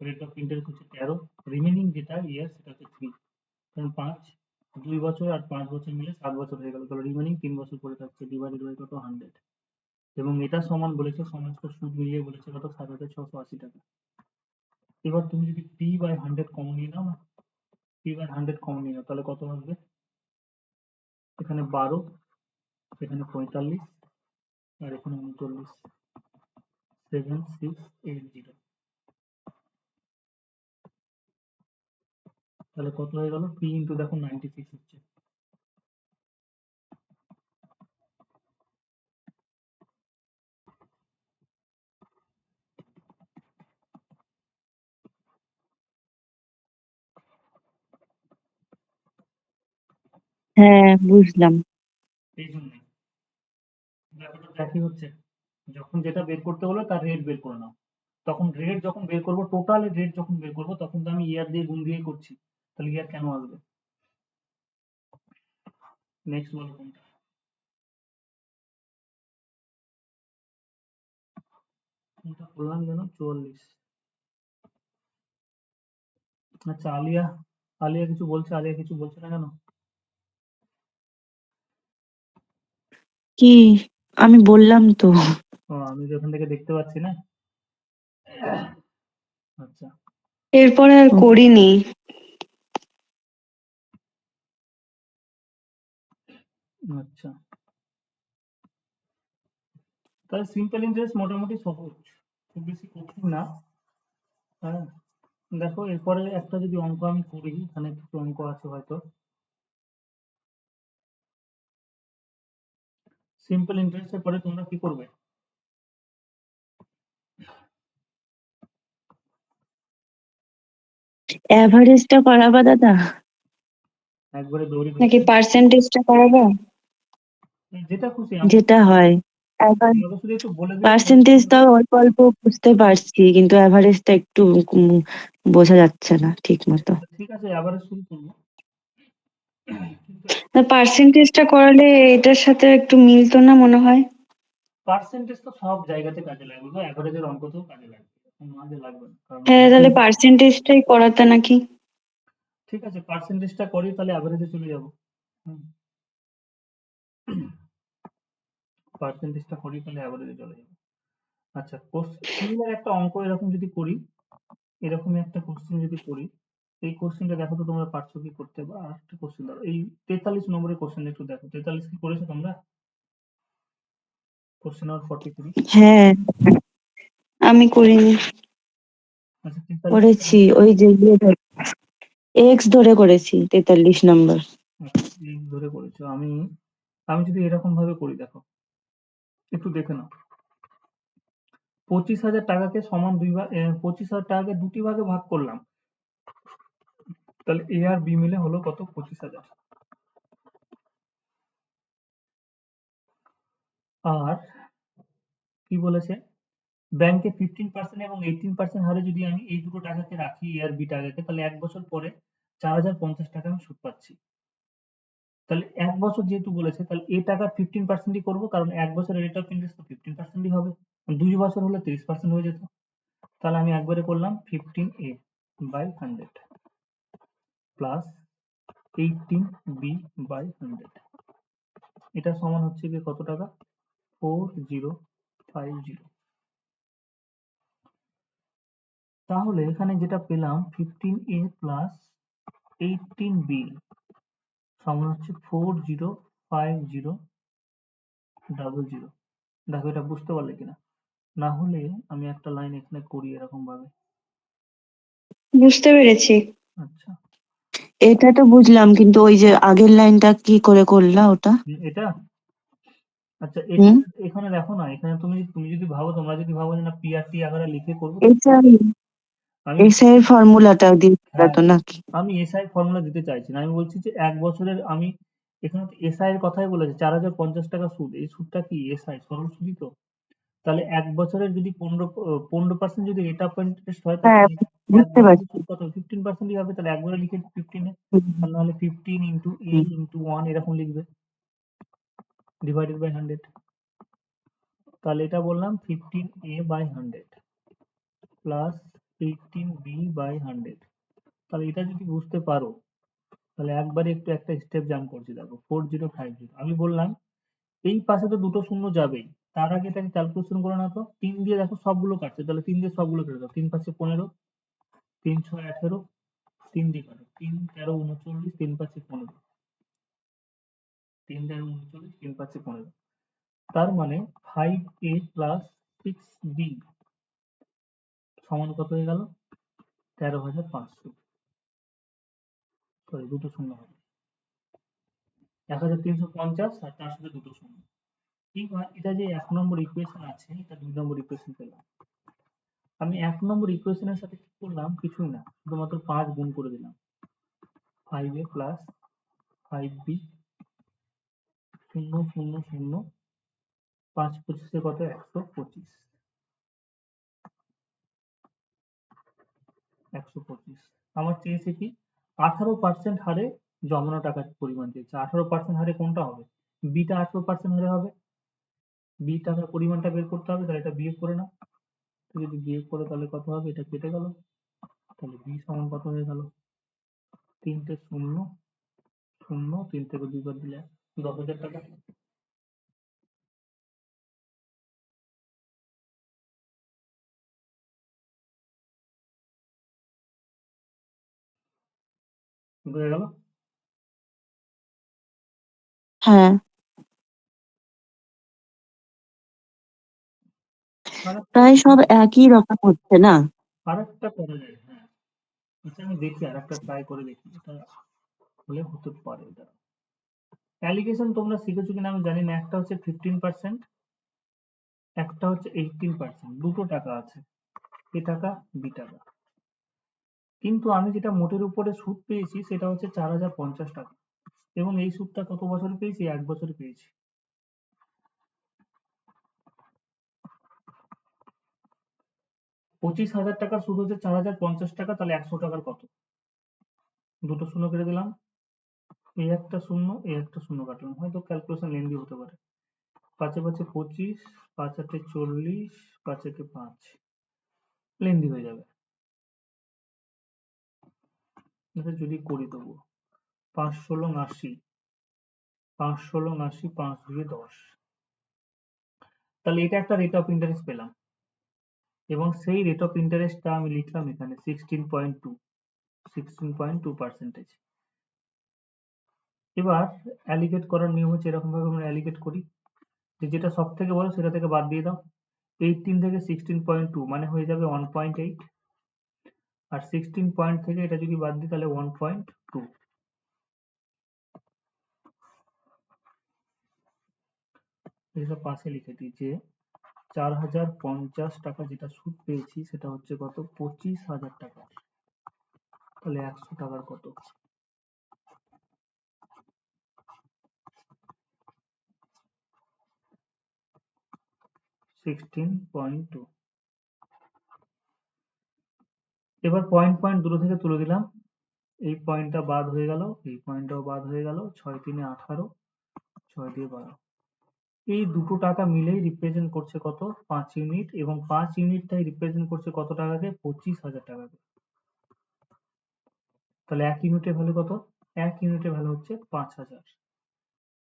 rate of interest হচ্ছে 13, রিমেনিং যেটা ইয়ার সেটা হচ্ছে 3, কারণ 2 বছর আর 5 বছর মিলে 7 বছর হয়ে গেল, তাহলে রিমেনিং 3 বছর পরে থাকছে, ডিভাইডেড বাই কত? 100। এবং এটা সমান বলেছে, সমস্ত সুদ মিলিয়ে বলেছে কত? 7,680 টাকা। এবার তুমি যদি পি বাই 100 কমন নিয়ে নাও না, পি বাই 100 কমন নিয়ে নাও, তাহলে কত আসবে? এখানে 12, এখানে 45, আর এখানে 39, 7680। তাহলে কত হয়ে গেল? পি ইন্টু দেখো 96 হচ্ছে। হ্যাঁ, বুঝলাম। এই জন্যই ব্যাপারটা একই হচ্ছে, যখন যেটা বের করতে হলো তার রেট বের করে নাও। তখন রেট যখন বের করবো, টোটাল রেট যখন বের করবো, তখন তো আমি ইয়ার দিয়ে গুণ দিয়ে করছি, তাহলে ইয়ার কেন আসবে? নেক্সট বলো কোনটা? কোনটা করলাম যেন? 44। আচ্ছা, আলিয়া, আলিয়া কিছু বলছে, আলিয়া কিছু বলছে না কেন? কি? আমি বললাম তো। ও, আমি তো এখান থেকে দেখতে পাচ্ছি না। আচ্ছা, এরপরে আর করিনি। আচ্ছা, তাহলে সিম্পল ইন্টারেস্ট মোটামুটি সহজ, খুব বেশি কঠিন না। হ্যাঁ, দেখো এরপরে একটা যদি অঙ্ক আমি করি, এখানে কিছু অঙ্ক আছে হয়তো। সিম্পল ইন্টারেস্টের পরে তোমরা কি করবে? অ্যাভারেজটা করাবা দাদা? একবারে দৌড়ি নাকি করবে? পার্সেন্টেজটা করাবো? যেটা খুশি, আমাকে যেটা হয়। আমাকে শুধু একটু বলে দিলেই হবে। পার্সেন্টেজ তাও অল্প অল্প বুঝতে পারছি, কিন্তু অ্যাভারেজটা একটু বোঝা যাচ্ছে না ঠিক মতো। ঠিক আছে, আবার শুরু করবো। কিন্তু পার্সেন্টেজটা করালে এটার সাথে একটু মিলতো না মনে হয়। পার্সেন্টেজ তো সব জায়গাতে কাজে লাগবে, তো অ্যাভারেজের অঙ্কতেও কাজে লাগবে, এরকম না যে লাগবে না, কারণ হ্যাঁ, অনেক। তাহলে পার্সেন্টেজটাই করাতে নাকি? ঠিক আছে, পার্সেন্টেজটা করি, তাহলে অ্যাভারেজে চলে যাবো। পার্সেন্টেজটা করি, তাহলে অ্যাভারেজে চলে যাবো। আচ্ছা, সিমিলার একটা অঙ্ক এরকম যদি করি, এরকমই একটা কোশ্চেন যদি করি, এই কোশ্চেনটা দেখো তো তোমরা পারছো কি করতে, বা আর একটা কোশ্চেন ধরো, এই 43 নম্বরের কোশ্চেন একটু দেখো। 43 কি করেছো তোমরা? Question number 43। হ্যাঁ, আমি করিনি। আচ্ছা, 43 করেছি। ওই যে ইয়ে এক্স ধরে করেছি 43 নম্বর। আচ্ছা, এই ধরে করেছো। আমি আমি যদি এরকম ভাবে করি, দেখো একটু দেখে নাও। 25,000 টাকাকে সমান 25,000 টাকাকে দুটি ভাগে ভাগ করলাম, তাহলে এ আর বি মিলে হলো কত? 25,000। আর কি বলেছে, ব্যাংকে 15% এবং 18% হারে যদি আমি এই দুটো টাকাকে রাখি, এ আর বি টাকাকে, তাহলে 1 বছর পরে 4,050 টাকা আমি সুদ পাচ্ছি। তাহলে 1 বছর যেহেতু বলেছে, তাহলে এ টাকার 15%ই করবো, কারণ 1 বছরের রেট অফ ইন্টারেস্ট তো 15%ই হবে। 2 বছর হলে 30% হয়ে যেত। তাহলে আমি একবারে করলাম 15A by 100 plus 18B by 100। এটা সমান হচ্ছে গিয়ে কত টাকা? 4050। তাহলে এখানে যেটা পেলাম 15A প্লাস 18B সমান হচ্ছে 405000। দেখো এটা বুঝতে পারলে কিনা? না হলে আমি একটা লাইন এখানে করি এরকম ভাবে। বুঝতে পেরেছি। আচ্ছা, এটা তো বুঝলাম, কিন্তু ওই যে আগের লাইনটা কি করে করলা ওটা? এটা আচ্ছা, হুম। এখানে দেখো না, এখানে তুমি তুমি যদি ভাবো, তোমরা যদি ভাবো যে না পি আর টি আকারে লিখে করবো, এসআই আমি এসআই এর ফর্মুলাটা দিয়ে হ্যাঁ, তো নাকি? আমি এসআই ফর্মুলা দিতে চাইছি না। আমি বলছি যে 1 বছরের আমি এখানে তো এসআই এর কথাই বলেছে, 4,050 টাকা সুদ। এই সুদটা কি এসআই সরল সুদই তো? তাহলে 1 বছরের যদি 15% যদি রেট অফ ইন্টারেস্ট হয়, হ্যাঁ, তাহলে 1 বুঝতে বছরের পারছি। সুদ কত? 15%ই হবে। তাহলে একবারে লিখে 15 এ, হুম, আর নাহলে 15 ইন্টু এ হুম। ইন্টু 1 এরকম লিখবে, ডিভাইডেড বাই 100। তাহলে এটা বললাম 15A by 100 plus 18B by 100। তাহলে এটা যদি বুঝতে পারো, তাহলে একবারে একটু একটা স্টেপ জাম্প করছি। দেখো 4050। আমি বললাম এই পাশে তো দুটো শূন্য যাবেই, তার আগে এটাকে ক্যালকুলেশন করে না তো। 3 দিয়ে দেখো সবগুলো কাটছে, তাহলে 3 দিয়ে সবগুলো কেটে দাও। 3 পাঁচে 15, 3 ছয় 18, 3 দিয়ে কাটো, 3 13 39, 3 পাঁচে 15, 3 13 39, 3 পাঁচে 15। তার মানে 5A প্লাস 6B সমান কত হয়ে গেল? 13,500। সরি, দুটো শূন্য হবে, 1350, আর তার সাথে দুটো শূন্য। এইবার এটা যে 1 নম্বর ইকুয়েশন আছে, এটা 2 নম্বর ইকুয়েশন পেলাম। আমি 1 নম্বর ইকুয়েশনের সাথে কি করলাম? কিছুই না, শুধুমাত্র 5 গুণ করে দিলাম। 5A প্লাস 5B 0 0 0, 5 পঁচিশে কত? 125। 125 আমার চেয়েছে কি? 18% হারে জমানো টাকার পরিমাণ চেয়েছে। 18% হারে কোনটা হবে? বিটা 18% হারে হবে। বি টাকার পরিমাণটা বের করতে হবে, তাহলে এটা বিয়োগ করে নাও। তো যদি বিয়োগ করে তাহলে কত হবে? এটা কেটে গেল, তাহলে বি সমান কত হয়ে গেল? 3টে শূন্য, শূন্য, 3 থেকে 2 বার দিলে 10,000 টাকা। হয়ে গেল। হ্যাঁ, আরেকটা প্রায় সব একই রকম হচ্ছে না? আরেকটা করা যায়, হ্যাঁ। আচ্ছা, আমি দেখি আরেকটা ট্রাই করে দেখি, এটা হলে হতে পারে। এটা অ্যালিগেশন তোমরা শিখেছো কিনা আমি জানি না। একটা হচ্ছে 15%, একটা হচ্ছে 18%। দুটো টাকা আছে, এ টাকা বি টাকা। কিন্তু আমি যেটা মোটের উপরে সুদ পেয়েছি সেটা হচ্ছে 4,050 টাকা, এবং এই সুদটা কত বছরে পেয়েছি? 1 বছরে পেয়েছি। 25,000 টাকার সুদ হচ্ছে 4,050 টাকা, তাহলে 100 টাকার কত? দুটো শূন্য কেটে দিলাম, এই একটা শূন্য, এই একটা শূন্য কাটলাম। হয়তো ক্যালকুলেশন লেন্দি হতে পারে। 5 5 25, 5 8 40, 5 1 5, লেন্দি হয়ে যাবে। এটা যদি করি তবু 5 16 80, 5 16 80, 5 2 10। তাহলে এটা একটা রেট অফ ইন্টারেস্ট পেলাম, এবং সেই রেট অফ ইন্টারেস্টটা আমি লিখলাম এখানে 16.2%। এবার অ্যালিগেট করার নিয়ম হচ্ছে এরকম ভাবে আমরা অ্যালিগেট করি, যে যেটা সব থেকে বড় সেটা থেকে বাদ দিয়ে দাও। 18 থেকে 16.2 মানে হয়ে যাবে 1.8। আর 16 পয়েন্ট থেকে এটা যদি বাদ দিই তাহলে 1.2। এটা পাশে লিখে দিই যে 4050 টাকা যেটা সুদ পেয়েছি সেটা হচ্ছে কত, 25,000 টাকা। তাহলে 100 টাকার কত, 16.2। এবার পয়েন্ট পয়েন্ট দুটো থেকে তুলে দিলাম, এই পয়েন্টটা বাদ হয়ে গেল, এই পয়েন্টটাও বাদ হয়ে গেল, 6 × 3 = 18, 6 দিয়ে 12। এই দুটো টাকা মিলেই রিপ্রেজেন্ট করছে কত, 5 ইউনিট, এবং 5 ইউনিটটাই রিপ্রেজেন্ট করছে কত টাকাকে, 25,000 টাকাকে। তাহলে 1 ইউনিটের ভ্যালু কত, 1 ইউনিটের ভ্যালু হচ্ছে 5,000।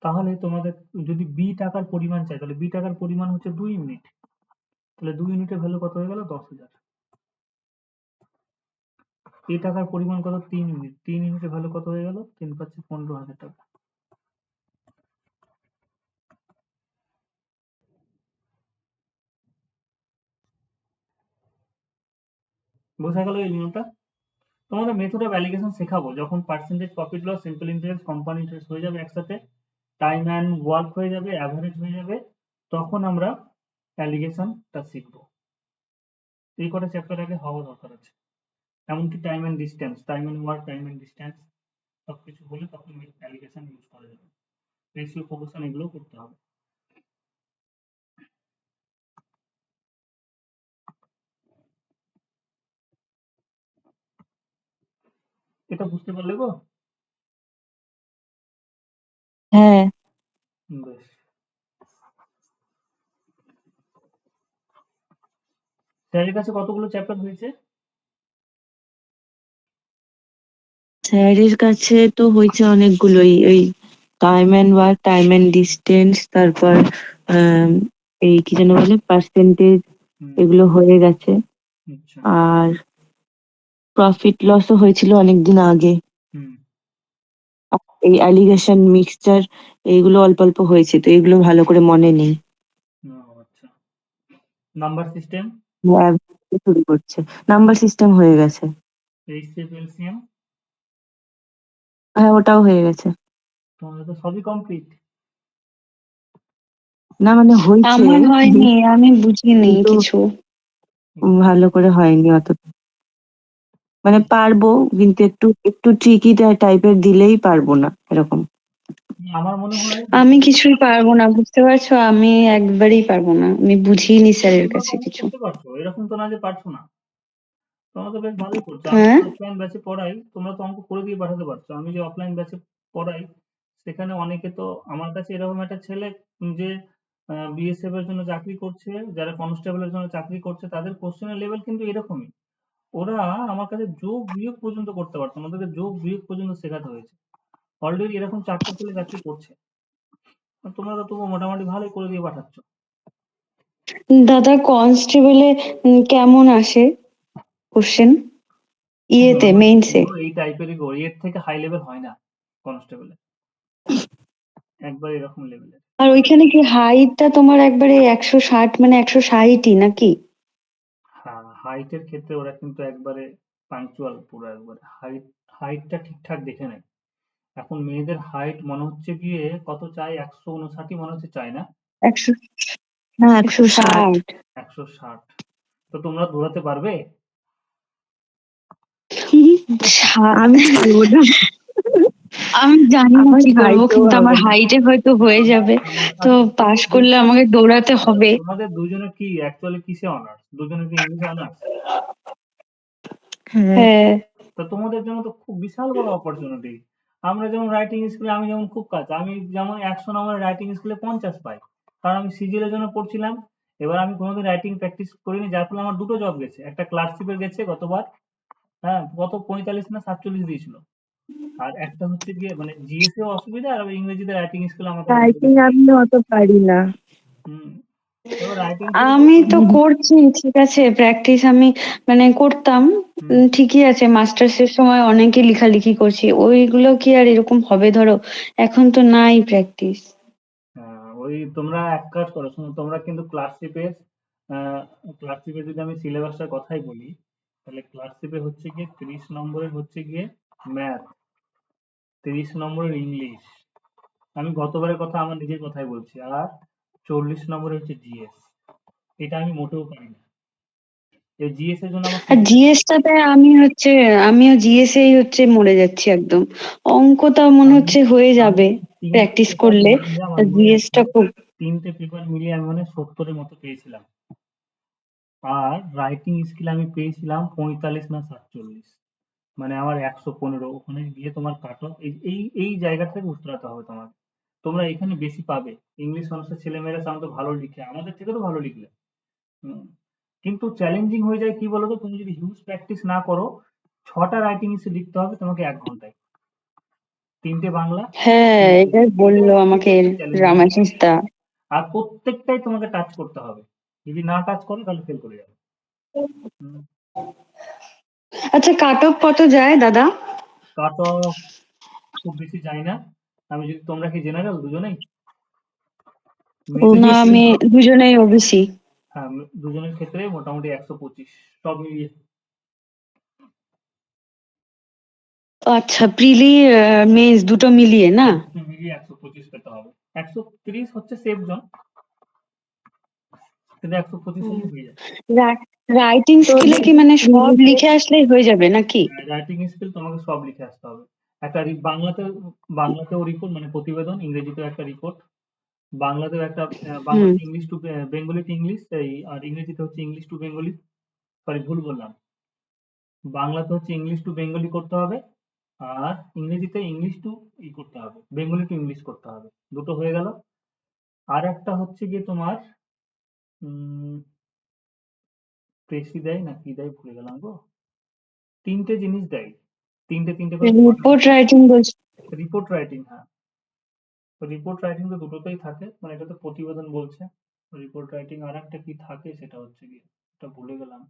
তাহলে তোমাদের যদি বি টাকার পরিমাণ চাই, তাহলে বি টাকার পরিমাণ হচ্ছে 2 ইউনিট, তাহলে 2 ইউনিটের ভ্যালু কত হয়ে গেল, 10,000। এ টাকার পরিমাণ কত, 3 ইউনিট, 3 ইউনিটের ভ্যালু কত হয়ে গেল, 3 পাচ্ছে 15,000 টাকা। বোঝা গেল এই নিয়মটা? তোমাদের মেথড অফ অ্যালিগেশন শেখাবো যখন percentage, profit loss, simple interest, compound interest হয়ে যাবে একসাথে, টাইম অ্যান্ড ওয়ার্ক হয়ে যাবে, অ্যাভারেজ হয়ে যাবে, তখন আমরা অ্যালিগেশনটা শিখবো। এই কটা চ্যাপ্টার আগে হওয়া দরকার আছে। এমনকি time and distance, time and work, time and distance সবকিছু হলে তখন অ্যালিগেশন ইউজ করা যাবে। রেশিও, প্রপোর্শন এগুলো করতে হবে। এটা বুঝতে পারলে গো? হ্যাঁ। বেশ। স্যারের কাছে কতগুলো চ্যাপ্টার হয়েছে? স্যারের কাছে তো হয়েছে অনেকগুলোই, ওই time and work, time and distance, তারপর আম, এই কি যেন বলে পার্সেন্টেজ, হুম, এগুলো হয়ে গেছে। আচ্ছা। আর প্রফিট লসও হয়েছিল অনেকদিন আগে। হুম, আর এই অ্যালিগেশন, মিক্সচার, এইগুলো অল্প অল্প হয়েছে, তো এগুলো ভালো করে মনে নেই। ও আচ্ছা। নাম্বার সিস্টেম, lab থেকে শুরু করছে, নাম্বার সিস্টেম হয়ে গেছে। এইচসিএফ, এলসিএম, হ্যাঁ, ওটাও হয়ে গেছে। তোমাদের তো সবই কমপ্লিট। না মানে হয়েছে, আমার হয়নি, আমি বুঝিনি কিন্তু কিছু। ভালো করে হয়নি অত। মানে পারবো, কিন্তু একটু একটু ট্রিকি টাইপের দিলেই পারবো না, এরকম। আমার মনে হয় আমি কিছুই পারবো না, বুঝতে পারছো, আমি একবারেই পারবো না, আমি বুঝিনি স্যারের তোমরা তো কাছে অঙ্ক কিছু। করতে পারছো, এরকম তো না যে পারছো না। তোমরা তো বেশ ভালোই করছো। আমি হ্যাঁ, যে অফলাইন ব্যাচে পড়াই, তোমরা তো অঙ্ক করে দিয়ে পাঠাতে পারছো। আমি যে অফলাইন ব্যাচে পড়াই, সেখানে অনেকে তো আমার কাছে এরকম একটা ছেলে যে বিএসএফ এর জন্য চাকরি করছে, যারা কনস্টেবলের জন্য চাকরি করছে, তাদের কোশ্চেনের লেভেল কিন্তু এরকমই। ওরা আমার কাছে যোগ বিয়োগ পর্যন্ত করতে পারতো না, ওদেরকে যোগ বিয়োগ পর্যন্ত শেখাতে হয়েছে। অলরেডি এরকম 4টা ছেলে চাকরি করছে। আর তোমরা তো তবু মোটামুটি ভালোই করে দিয়ে পাঠাচ্ছ। দাদা কনস্টেবলে কেমন আসে কোশ্চেন, ইয়েতে মেইনসে? ওগুলো এই টাইপেরই গো, এর থেকে হাই লেভেল হয় না কনস্টেবলে, একবার এরকম লেভেলের। আর ওইখানে কি হাইটটা তোমার একবারে 160, মানে 160ই নাকি? হ্যাঁ, হাইটের ক্ষেত্রে ওরা কিন্তু একবারে পাংচুয়াল, পুরো একবারে হাইটটা ঠিকঠাক দেখে নেয়। এখন মেয়েদের হাইট মনে হচ্ছে গিয়ে কত চাই, 159 মনে হচ্ছে চাই না, 100, না, 160। 160। 160। তো তোমরা দৌড়াতে পারবে? আমি পারবো না, আমি জানি না আমার কি করবো, হাইটেও কিন্তু আমার হবে না। হাইটে হয়তো হয়ে যাবে। তো পাশ করলে আমাকে দৌড়াতে হবে। তোমাদের দুজনে কি অ্যাকচুয়ালি কিসে অনার্স? দুজনে কি ইংলিশে অনার্স? হ্যাঁ। হ্যাঁ, তো তোমাদের জন্য তো খুব বিশাল বড় অপরচুনিটি। আমরা যেমন রাইটিং স্কুলে, আমি যেমন খুব কাজ, আমি যেমন 100 নম্বরের রাইটিং স্কুলে 50 পাই, কারণ আমি সিজিএল এর জন্য পড়ছিলাম। এবার আমি কোনোদিন রাইটিং প্র্যাকটিস করিনি, যার ফলে আমার দুটো জব গেছে, একটা ক্লার্কশিপের গেছে গতবার, হ্যাঁ, কত 45 না 47 দিয়েছিল, আর একটা হচ্ছে গিয়ে মানে জিএস এ অসুবিধা, আর ইংরেজিতে রাইটিং স্কুলে আমার কোনো রাইটিং অসুবিধা নেই। আমি অত পারি না। হুম, এবার রাইটিং থেকে আমি তো করছি, ঠিক আছে, প্র্যাকটিস আমি মানে করতাম। হুম, ঠিকই আছে, মাস্টার্সের সময় অনেকে লেখালেখি করছি, ওইগুলো কি আর এরকম হবে ধরো? এখন তো নাই প্র্যাকটিস। ওই তোমরা এক কাজ করো, শোনো, তোমরা কিন্তু ক্লার্কশিপের যদি আমি সিলেবাসটার কথাই বলি, তাহলে ক্লার্কশিপে হচ্ছে গিয়ে 30 নম্বরের হচ্ছে গিয়ে ম্যাথ, 30 নম্বরের ইংলিশ, আমি গতবারের কথা আমার নিজের কথাই বলছি, আর 40 নম্বরের হচ্ছে জিএস। এটা আমি মোটেও পারি না। এই জিএস এর জন্য আমার আর 30 জিএসটাতে আমিও জিএসএই হচ্ছে মরে যাচ্ছি একদম। অঙ্কটা মনে আমি হচ্ছে হয়ে আমি যাবে তিনটে প্র্যাকটিস পেপার করলে। মিলিয়ে আমার মনে আছে, জিএসটা খুব তিনটে পেপার মিলিয়ে আমি মানে 70 এর মতো পেয়েছিলাম। আর রাইটিং স্কিল আমি পেয়েছিলাম 45 না 47, মানে আমার 115। ওখানে গিয়ে তোমার কাট অফ এই এই এই জায়গা থেকে উতরাতে হবে তোমার। তোমরা এখানে বেশি পাবে। ইংলিশ অনার্সের ছেলেমেয়েরা সাধারণত ভালো লিখে, আমাদের থেকে তো ভালো লিখলে। হুম। কিন্তু চ্যালেঞ্জিং হয়ে যায় কি বলতো, তুমি যদি হিউজ প্র্যাকটিস না করো, 6টা রাইটিং এসে লিখতে হবে তোমাকে 1 ঘন্টায়, 3টে বাংলা, হ্যাঁ, 3টে এটাই বললো আমাকে প্রত্যেকটা চ্যালেঞ্জিং রামাশিস দা। আর প্রত্যেকটাই তোমাকে টাচ করতে হবে। যদি না টাচ করো তাহলে ফেল করে যাবে। হুম। আচ্ছা, কাট অফ কত যায় দাদা? কাট অফ খুব বেশি যায় না। আমি যদি, তোমরা কি জেনারেল দুজনেই? না, মেজর, আমি দুজনেই ওবিসি। হ্যাঁ, দুজনের ক্ষেত্রে মোটামুটি 125 সব মিলিয়ে। আচ্ছা, প্রিলি মেন্স দুটো মিলিয়ে না? মিলিয়ে 125 পেতে হবে। 130 হচ্ছে সেফ জোন, কিন্তু 125 হলে হয়ে যায়। রাইটিং স্কিলে কি মানে সব লিখে আসলেই হয়ে যাবে নাকি? রাইটিং স্কিল তোমাকে সব লিখে আসতে হবে। একটা বাংলাতেও রিপোর্ট মানে প্রতিবেদন, ইংরেজিতেও একটা রিপোর্ট, বাংলাতেও একটা, হুম। বাংলাতে English to Bengali to English, এই আর ইংরেজিতে হচ্ছে ইংলিশ টু বেঙ্গলি। সরি, ভুল বললাম, বাংলাতে হচ্ছে ইংলিশ টু বেঙ্গলি করতে হবে, আর ইংরেজিতে ইংলিশ টু করতে হবে, বেঙ্গলি টু ইংলিশ করতে হবে। দুটো হয়ে গেল। আর একটা হচ্ছে গিয়ে তোমার প্রেসি দেয় না কি দেয় ভুলে গেলাম গো, 3টে জিনিস দেয়, 3টে করে রিপোর্ট রাইটিং বলছি। রিপোর্ট রাইটিং, হ্যাঁ। রিপোর্ট রাইটিং তো দুটোতেই থাকে, মানে এটা তো প্রতিবেদন বলছে। রিপোর্ট রাইটিং আর একটা কি থাকে সেটা হচ্ছে গিয়ে, এটা ভুলে গেলাম।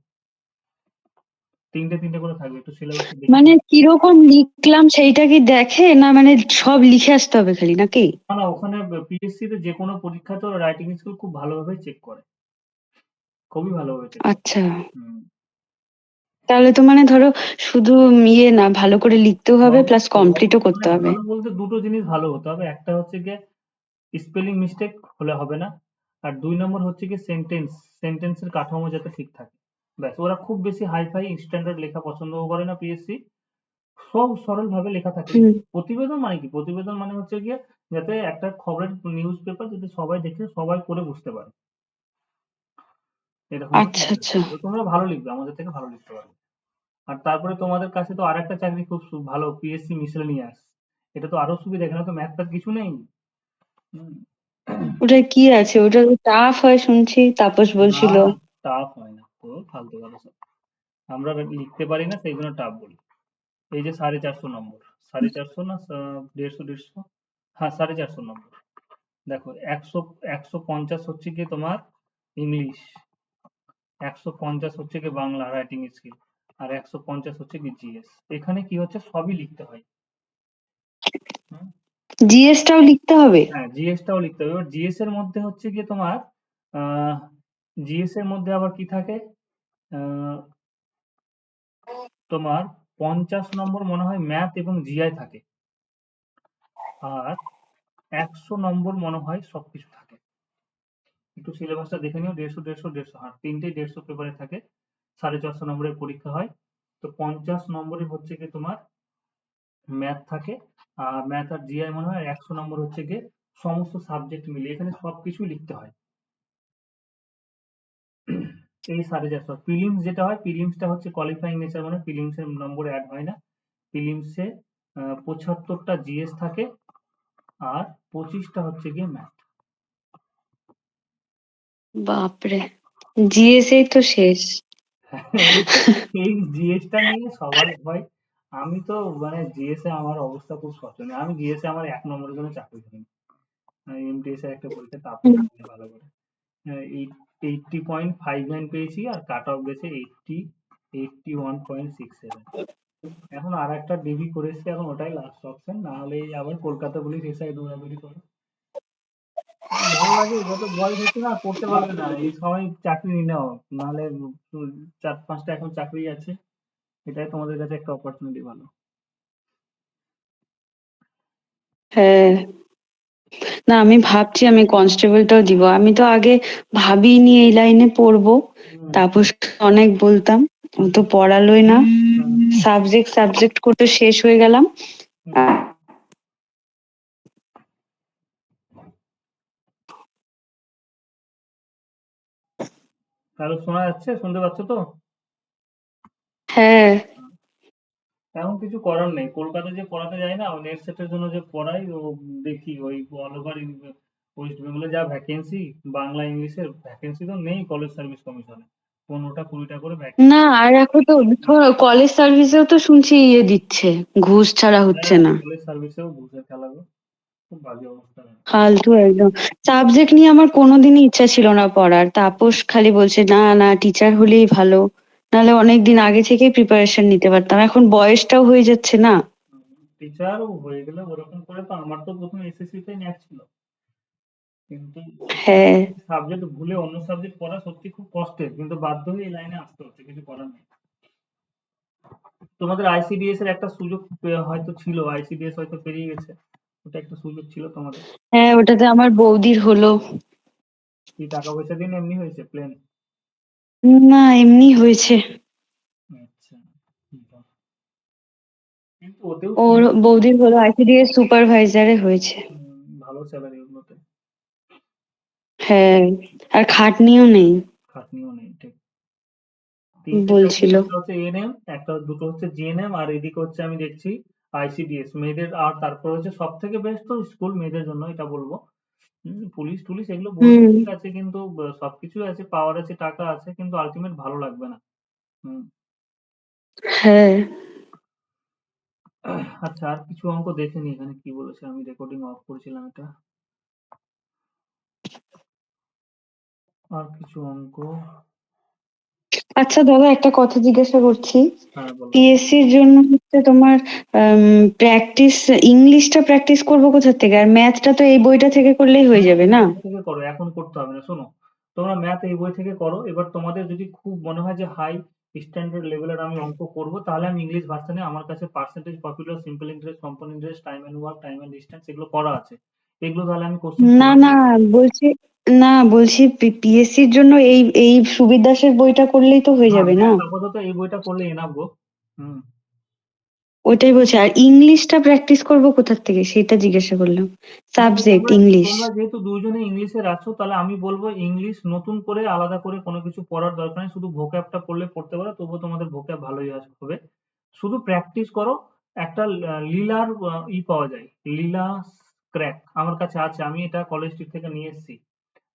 3টে করে থাকবে, একটু সিলেবাসটা দেখে মানে নিও। কিরকম লিখলাম সেইটা কি দেখে, না মানে সব লিখে আসতে হবে খালি নাকি? না না, ওখানে পিএসসি তে যে কোনো পরীক্ষা তো রাইটিং স্কিল খুব ভালোভাবে চেক করে, খুবই ভালোভাবে চেক করে। আচ্ছা, হুম। তাহলে তো মানে ধরো শুধু ইয়ে না, ভালো করে লিখতেও হবে প্লাস অবশ্যই কমপ্লিটও অবশ্যই, করতে মানে হবে। ভালো বলতে দুটো জিনিস ভালো হতে হবে। একটা হচ্ছে গিয়ে স্পেলিং মিস্টেক হলে হবে না, আর 2 নম্বর হচ্ছে গিয়ে সেন্টেন্সের কাঠামো যাতে ঠিক থাকে। ব্যাস, ওরা খুব বেশি হাইফাই স্ট্যান্ডার্ড লেখা পছন্দও করে না পিএসসি, সব সরল ভাবে লেখা থাকে। হুম। প্রতিবেদন মানে কি, প্রতিবেদন মানে হচ্ছে গিয়ে যাতে একটা খবরের নিউজ পেপার যাতে সবাই দেখে সবাই পড়ে বুঝতে পারে, এরকম ভাবে আচ্ছা, লিখতে আচ্ছা। হবে। তো তোমরা ভালো লিখবে, আমাদের থেকে ভালো লিখতে পারবে। আর তারপরে তোমাদের কাছে তো আরেকটা চাকরি খুব ভালো, পিএসসি মিসেলেনিয়াস। এটা তো আরো সুবিধা, এখানে তো ম্যাথ ফ্যাথ কিছু নেই। হুম। ওটা কি আছে? ওটা তো টাফ হয় শুনছি, তাপস না, বলছিল। টাফ হয় না তো, ফালতু কথা সব। আমরা লিখতে পারি না সেই জন্য টাফ বলি। এই যে 450 নম্বর, 450 না 150, হ্যাঁ 450 নম্বর। দেখো, 150 হচ্ছে কি তোমার ইংলিশ, 150 হচ্ছে কি বাংলা রাইটিং স্কিল, আর 150 হচ্ছে কি জিএস। এখানে কি হচ্ছে, সবই লিখতে হয়। হুম? জিএসটাও লিখতে হবে? হ্যাঁ, জিএসটাও লিখতে হবে। এবার জিএস এর মধ্যে হচ্ছে গিয়ে তোমার, আহ জিএস এর মধ্যে আবার কি থাকে, আহ, তোমার 50 নম্বর মনে হয় ম্যাথ এবং জিআই থাকে, আর 100 নম্বর মনে হয় সবকিছু থাকে। একটু সিলেবাসটা দেখে নিও, 150, হ্যাঁ, তিনটেই 150 পেপারে থাকে, 450 নম্বরের পরীক্ষা হয়। তো 50 নম্বরের হচ্ছে গিয়ে তোমার ম্যাথ থাকে, আর ম্যাথ আর জিআই মনে হয় 100 নম্বর হচ্ছে গিয়ে সমস্ত সাবজেক্ট মিলিয়ে, এখানে সবকিছুই লিখতে হয়। এই 450 প্রিলিমস যেটা হয়, প্রিলিমসটা হচ্ছে কোয়ালিফাইং নেচার, মানে প্রিলিমসের নম্বর অ্যাড হয় না। প্রিলিমসে 75টা জিএস থাকে, আর 25টা হচ্ছে গিয়ে ম্যাথ। বাপরে, জিএসএই তো শেষ। এই এই জিএসটা নিয়ে সবার ভয়। আমি তো মানে জিএসএ আমার অবস্থা খুব শোচনীয়, আমি জিএসএ আমার 1 নম্বরের জন্য চাকরি করিনি। এমটিএস এর একটা পরীক্ষা, তাপস হুম। জানে ভালো করে। 80.59 পেয়েছি, আর কাট অফ গেছে 81.67। এখন আর একটা ডিবি করে এসেছি, এখন ওটাই লাস্ট অপশন, না হলে এই আবার কলকাতা পুলিশ এসআই দৌড়াদৌড়ি করে। ভালো লাগে, যত বয়স হচ্ছে না করতে পারবে না, এই সময় চাকরি নিয়ে নাও, নাহলে 4-5টা এখন চাকরি আছে, এটাই তোমাদের কাছে একটা অপরচুনিটি ভালো। হ্যাঁ, না আমি ভাবছি আমি কনস্টেবলটাও দিব। আমি তো আগে ভাবিনি এই লাইনে পড়বো। হুম, তাপস অনেক বলতাম, ও হুম, তো পড়ালোই না। হুম, সাবজেক্ট করতে শেষ হয়ে গেলাম। হুম। তাহলে শোনা যাচ্ছে, শুনতে পাচ্ছ তো? হ্যাঁ, এখন কিছু করার নেই, কলকাতায় যে পড়াতে যায় না, নেট সেটের জন্য যে পড়াই, ও দেখি ওই অল ওভার ওয়েস্ট বেঙ্গলে যা ভ্যাকেন্সি, বাংলা ইংলিশের ভ্যাকেন্সি তো নেই কলেজ সার্ভিস কমিশনে, 15টা 20টা করে ভ্যাকেন্সি। না আর এখন তো কলেজ সার্ভিসেও তো শুনছি ইয়ে দিচ্ছে, ঘুষ ছাড়া হচ্ছে হ্যাঁ, না। কলেজ সার্ভিসেও ঘুষের খেলা গো, খুব বাজে অবস্থা এখন। ফালতু একদম। সাবজেক্ট নিয়ে আমার কোনোদিনই ইচ্ছা ছিল না পড়ার, তাপস খালি বলছে না না টিচার হলেই ভালো, নাহলে অনেকদিন আগে থেকেই প্রিপারেশন নিতে পারতাম। এখন বয়সটাও হয়ে যাচ্ছে না। টিচার হয়ে গেলে ওরকম করে, তো আমার তো প্রথমে এসএসসি তে ন্যাক ছিল, কিন্তু হ্যাঁ, সাবজেক্ট ভুলে অন্য সাবজেক্ট পড়া সত্যি খুব কষ্টের, কিন্তু বাধ্য হয়ে এই লাইনে আসতে হচ্ছে, কিছু করার নেই। তোমাদের আইসিডিএস এর একটা সুযোগ হয়তো ছিল, আইসিডিএস হয়তো পেরিয়ে গেছে, ওটা একটা সুযোগ ছিল তোমাদের। হ্যাঁ ওটাতে আমার বৌদির হলো। কি টাকা পয়সা দিয়ে না এমনি হয়েছে প্লেন? না এমনি হয়েছে। আচ্ছা, বাহ। কিন্তু ওতেও ওর বৌদির হলো আইসিডিএস সুপারভাইজারে হয়েছে। ভালো স্যালারি ওগুলোতে, হ্যাঁ, আর খাটনিও নেই খাটনিও নেই, ঠিক। তিনটেতে হচ্ছে, বলছিল। একটা হচ্ছে এএনএম, একটা দুটো হচ্ছে জিএনএম, আর এদিকে হচ্ছে আমি দেখছি আইসিডিএস মেয়েদের, আর তারপর হচ্ছে সব থেকে বেস্ট তো স্কুল মেয়েদের জন্য এটা বলবো। পুলিশ টুলিশ এগুলো বলবো হুম। ঠিক আছে, কিন্তু সবকিছুই আছে, পাওয়ার আছে, টাকা আছে, কিন্তু আলটিমেট ভালো লাগবে না। হুম। হ্যাঁ, আচ্ছা, আর কিছু অঙ্ক দেখে নি এখানে কি বলেছে, আমি রেকর্ডিং অফ করেছিলাম এটা। আর কিছু অঙ্ক। আচ্ছা দাদা একটা কথা জিজ্ঞাসা করছি। হ্যাঁ, বলো। পিএসসির জন্য হচ্ছে তোমার প্র্যাকটিস, ইংলিশটা প্র্যাকটিস করবো কোথা থেকে? আর ম্যাথটা তো এই বইটা থেকে করলেই হয়ে ম্যাথ যাবে এই না? বই থেকে করো, এখন করতে হবে না, শোনো। তোমরা ম্যাথ এই বই থেকে করো, এবার তোমাদের যদি খুব মনে হয় যে হাই স্ট্যান্ডার্ড লেভেলের আমি অঙ্ক করব, তাহলে আমি ইংলিশ ভার্সনে, আমার কাছে percentage, popular, simple interest, compound interest, time and work, time and distance এগুলো করা আছে, এগুলো তাহলে আমি কোশ্চেন না করে না দিই। বলছি, না বলছি পিএসসির জন্য এই এই সুবির দাসের বইটা করলেই তো হয়ে না, যাবে না? ম্যাথ আপাতত এই বইটা করলে এনাফ গো। হুম। ওইটাই বলছি, আর ইংলিশটা প্র্যাকটিস করবো কোথা থেকে সেটা জিজ্ঞাসা করলাম। দেখো, সাবজেক্ট তোমরা ইংলিশ। তোমরা যেহেতু দুইজনে ইংলিশের আছো, তাহলে আমি বলবো ইংলিশ নতুন করে আলাদা করে কোনো কিছু পড়ার দরকার নেই, শুধু ভোক্যাবটা পড়লে পড়তে পারো, তবুও তোমাদের ভোক্যাব ভালোই হবে। শুধু প্র্যাকটিস করো। একটা লীলার পাওয়া যায়, লীলা ক্র্যাক আমার কাছে আছে, আমি এটা কলেজ স্ট্রিট থেকে নিয়ে এসেছি।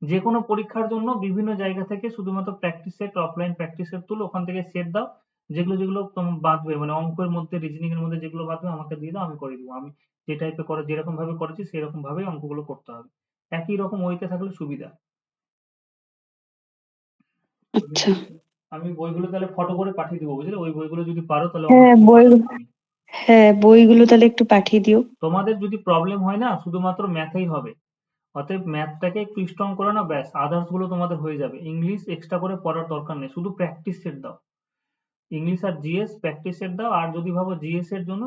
যে কোনো পরীক্ষার জন্য বিভিন্ন জায়গা থেকে শুধুমাত্র practice set, offline practice set তুলো, ওখান থেকে সেট দাও, যেগুলো যেগুলো তোমার বাঁধবে, মানে অঙ্কের মধ্যে, রিজনিং এর মধ্যে যেগুলো বাঁধবে আমাকে দিয়ে দাও, আমি করে দিব। আমি যে টাইপের করে, যেরকম ভাবে করেছি সেরকম ভাবেই অঙ্কগুলো করতে হবে, একই রকম ওইতে থাকলে সুবিধা। আমি আচ্ছা। আমি বইগুলো তাহলে ফটো করে পাঠিয়ে দিবো, বুঝলে? ওই বইগুলো যদি পারো তাহলে হ্যাঁ অনলাইনে বই, পাঠাবো আমি। হ্যাঁ বইগুলো তাহলে একটু পাঠিয়ে দিও। তোমাদের যদি প্রবলেম হয় না, শুধুমাত্র ম্যাথেই হবে, অতএব ম্যাথটাকে একটু স্ট্রং করে না, ব্যাস আদার্স গুলো তোমাদের হয়ে যাবে। ইংলিশ এক্সট্রা করে পড়ার দরকার নেই, শুধু প্র্যাকটিস সেট দাও। ইংলিশ আর জিএস প্র্যাকটিস সেট দাও, আর যদি ভাবো জিএস এর জন্য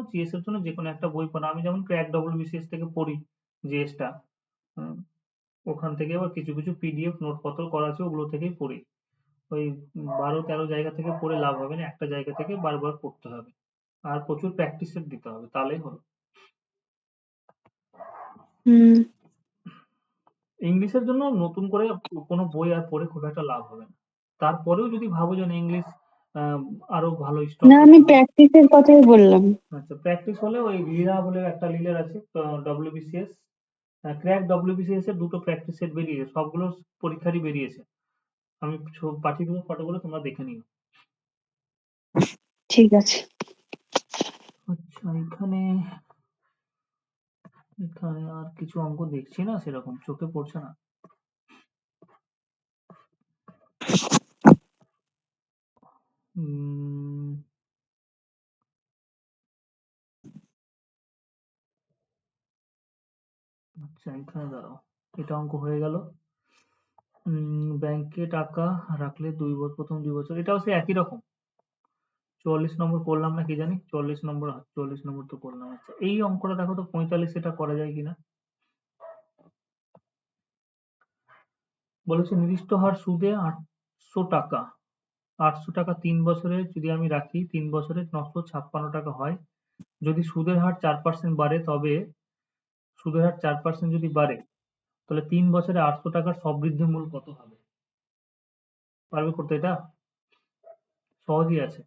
যে কোনো একটা বই পড়ো, আমি যেমন ক্র্যাক ডব্লিউবিসিএস থেকে পড়ি জিএসটা, ওখান থেকে আবার কিছু কিছু পিডিএফ নোটপত্র করা আছে, ওগুলো থেকেই পড়ি। ওই 12-13 জায়গা থেকে পড়ে লাভ হবে না, একটা জায়গা থেকে বারবার পড়তে হবে, আর প্রচুর প্র্যাকটিস সেট দিতে হবে, তাহলেই হলো। হুম। ইংলিশের জন্য নতুন করে কোনো বই আর পড়ে খুব একটা লাভ হবে না। তারপরেও যদি ভাবো যে না, ইংলিশ আহ, আরো ভালো স্ট্রং না আমি করতে হবে। প্র্যাকটিসের কথাই বললাম। আচ্ছা, প্র্যাকটিস হলে ওই লীলা বলে একটা লীলার আছে, ডব্লিউবিসিএস, ক্র্যাক ডব্লিউবিসিএস এর দুটো প্র্যাকটিস সেট বেরিয়েছে, সবগুলো পরীক্ষারই বেরিয়েছে, আমি পাঠিয়ে দেবো ফটোগুলো, তোমরা দেখে নিও। ঠিক আছে। আচ্ছা, এখানে এখানে আর কিছু অঙ্ক দেখছি না, সেরকম চোখে পড়ছে না। উম, আচ্ছা, এখানে দাঁড়াও। এটা অঙ্ক হয়ে গেল। ব্যাংকে টাকা রাখলে প্রথম 2 বছর, এটাও সেই একই রকম। 44 নম্বর করলাম না কি জানি, 44 নম্বর, 44 নম্বর তো করলাম। আচ্ছা, এই অঙ্কটা দেখো তো 45 এটা করা যায় কিনা। বলেছে নির্দিষ্ট হার সুদে 800 টাকা, 800 টাকা 3 বছরে যদি আমি রাখি, 3 বছরে 956 টাকা হয়। যদি সুদের হার 4% বাড়ে, তবে সুদের হার 4% যদি বাড়ে, তাহলে 3 বছরে 800 টাকার সববৃদ্ধি মূল কত হবে? পারবে করতে এটা? সহজই আছে।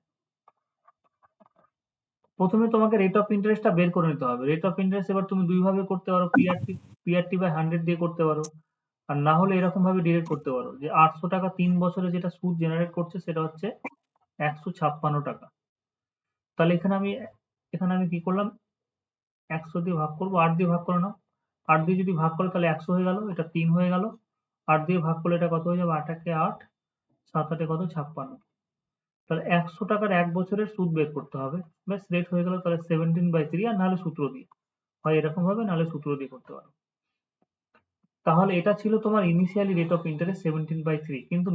প্রথমে তোমাকে রেট অফ ইন্টারেস্টটা বের করে নিতে হবে। রেট অফ ইন্টারেস্ট এবার তুমি দুই ভাবে করতে পারো, পিআরটি বাই 100 দিয়ে করতে পারো, আর না হলে এরকম ভাবে ডিরেক্ট করতে পারো যে 800 টাকা 3 বছরে যেটা সুদ জেনারেট করছে সেটা হচ্ছে 156 টাকা। তাহলে এখানে আমি কি করলাম, 100 দিয়ে ভাগ করবো, 8 দিয়ে ভাগ করে নাও। 8 দিয়ে যদি ভাগ করো তাহলে 100 হয়ে গেল, এটা 3 হয়ে গেল। 8 দিয়ে ভাগ করলে এটা কত হয়ে যাবে, 8 একে 8, 7 8 কত, 56। তাহলে 100 টাকার 1 বছরের সুদ বের করতে হবে। ব্যাস, রেট হয়ে গেল। তাহলে 17/3, আর নাহলে সূত্র দিয়ে, হয় এরকম ভাবে নাহলে সূত্র দিয়ে করতে পারো। তাহলে এটা ছিল তোমার ইনিশিয়ালি রেট অফ ইন্টারেস্ট 17/3, কিন্তু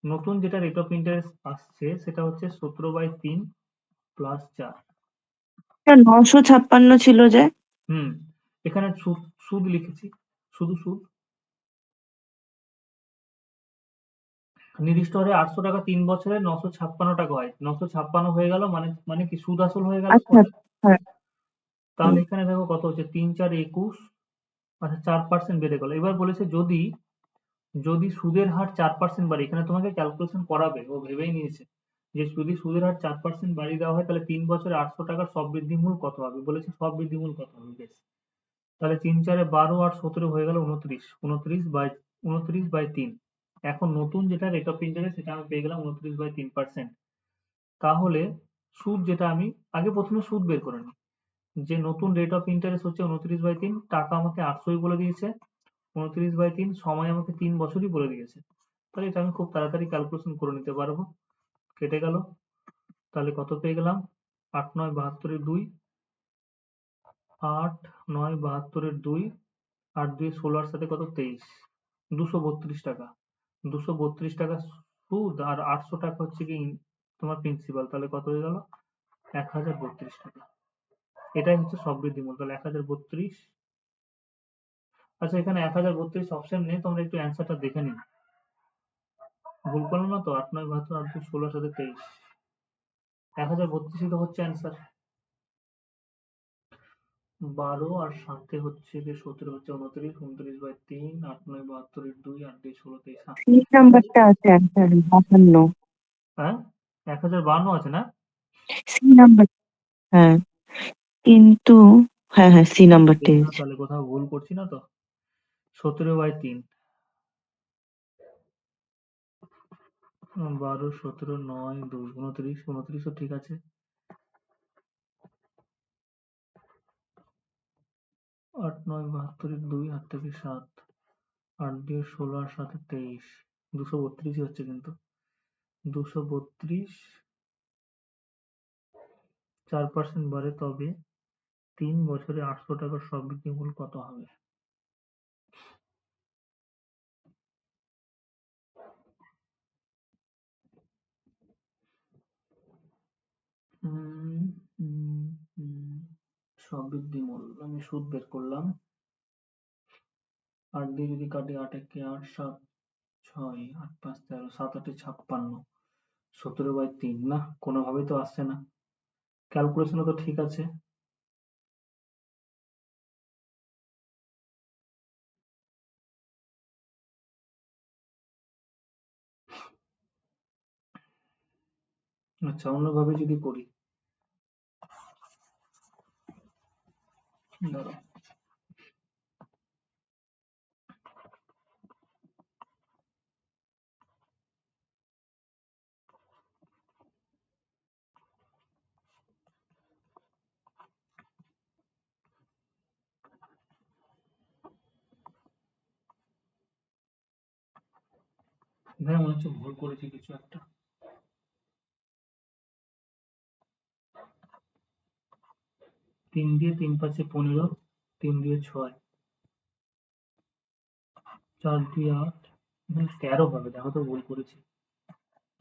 নতুন যেটা রেট অফ ইন্টারেস্ট আসছে সেটা হচ্ছে 17/3 প্লাস 4। 956 ছিল যে। হুম, এখানে সুদ লিখেছি, শুধু সুদ। নির্দিষ্ট হারে 800 টাকা 3 বছরে 956 টাকা হয়, 956 হয়ে গেল, মানে কি সুদ আসল হয়ে গেল আচ্ছা, সব। হ্যাঁ। তাহলে হুম। এখানে দেখো কত হচ্ছে, 3 4 21, আচ্ছা 4% বেড়ে গেল। এবার বলেছে যদি যদি সুদের হার 4% বাড়ে, এখানে তোমাকে ক্যালকুলেশন করাবে, ও ভেবেই নিয়েছে যে যদি সুদের হার 4% বাড়িয়ে দেওয়া হয় তাহলে 3 বছরে 800 টাকার সব বৃদ্ধিমূল কত হবে, বলেছে সব বৃদ্ধিমূল কত হবে। বেশ, তাহলে 3 4 12 আর 17 হয়ে গেল 29, 29/3। এখন নতুন যেটা রেট অফ ইন্টারেস্ট সেটা আমি পেয়ে গেলাম 29/3%। তাহলে সুদ যেটা আমি আগে প্রথমে সুদ বের করে নিই, যে নতুন রেট অফ ইন্টারেস্ট হচ্ছে 29/3, টাকা আমাকে 800 বলে দিয়েছে, 29/3 সময় আমাকে 3 বছরই বলে দিয়েছে। তাহলে এটা আমি খুব তাড়াতাড়ি ক্যালকুলেশন করে নিতে পারবো। কেটে গেল, তাহলে কত পেয়ে গেলাম, 8 9 72 2, 8 9 72 2, 8 2 16 এর সাথে কত, 23, 232 টাকা। 232 টাকা সুদ, আর 800 টাকা হচ্ছে কি তোমার প্রিন্সিপাল, তাহলে কত হয়ে গেল, 1032 টাকা। এটাই হচ্ছে সববৃদ্ধি মূল। তাহলে 1032। আচ্ছা, এখানে 1032 অপশন নেই, তোমরা একটু অ্যান্সারটা দেখে নিন। ভুল করলাম না তো? 8 9 72, 8 2 16 সাথে 23, 1032 তো হচ্ছে অ্যান্সার। 12 আর 7 হচ্ছে যে 17 হচ্ছে 29, 29/3, 8 9 72 2, 8 2 16 23। হ্যাঁ, 3 নাম্বারটা আছে অ্যান্সার 52। হ্যাঁ, 1052 আছে না? সি নাম্বার, হ্যাঁ, কিন্তু হ্যাঁ হ্যাঁ, সি নাম্বারটাই দেখি না আছে। তাহলে কোথাও ভুল করছি না তো। 17/3, 12 17 9 2 29, 29ও ঠিক আছে। 8 9 72 2, 8 থেকে 7, 8 দিয়ে 16 আর 7 23, 232 হচ্ছে কিন্তু। 232, 4% বাড়ে তবে 3 বছরে 800 টাকার সববৃদ্ধি মূল কত হবে? হুম, হুম, হুম। সববৃদ্ধি মূল আমি সুদ বের করলাম। 8 দিয়ে যদি কাটি, 8 একে 8, 7 6, 8 5 13, 7 8 56, 17/3 না, কোনোভাবেই তো আসছে না। ক্যালকুলেশনে তো ঠিক আছে। আচ্ছা, অন্যভাবে যদি করি, দাঁড়াও। ভাই মনে হচ্ছে ভুল করেছি কিছু একটা। 3 দিয়ে 3 5 15, 3 দিয়ে 6, 4 2 8, এখানে 13 হবে, দেখো তো ভুল করেছি।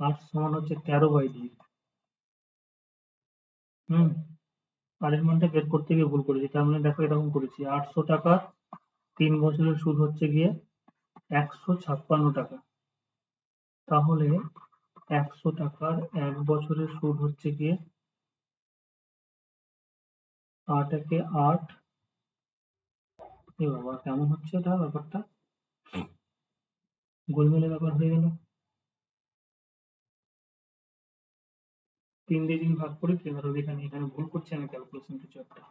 8 সমান হচ্ছে 13/2। হুম, আর এর মানটা বের করতে গিয়ে ভুল করেছি, তার মানে দেখো এরকম করেছি, 800 টাকা 3 বছরের সুদ হচ্ছে গিয়ে 156 টাকা। তাহলে 100 টাকার 1 বছরের সুদ হচ্ছে গিয়ে 8 একে 8। এ বাবা, কেমন হচ্ছে এটা ব্যাপারটা, গোলমেলে ব্যাপার হয়ে গেল। 3 দিয়ে যদি ভাগ করি, ধরো এখানে এখানে ভুল করছি আমি, ক্যালকুলেশন কিছু একটা।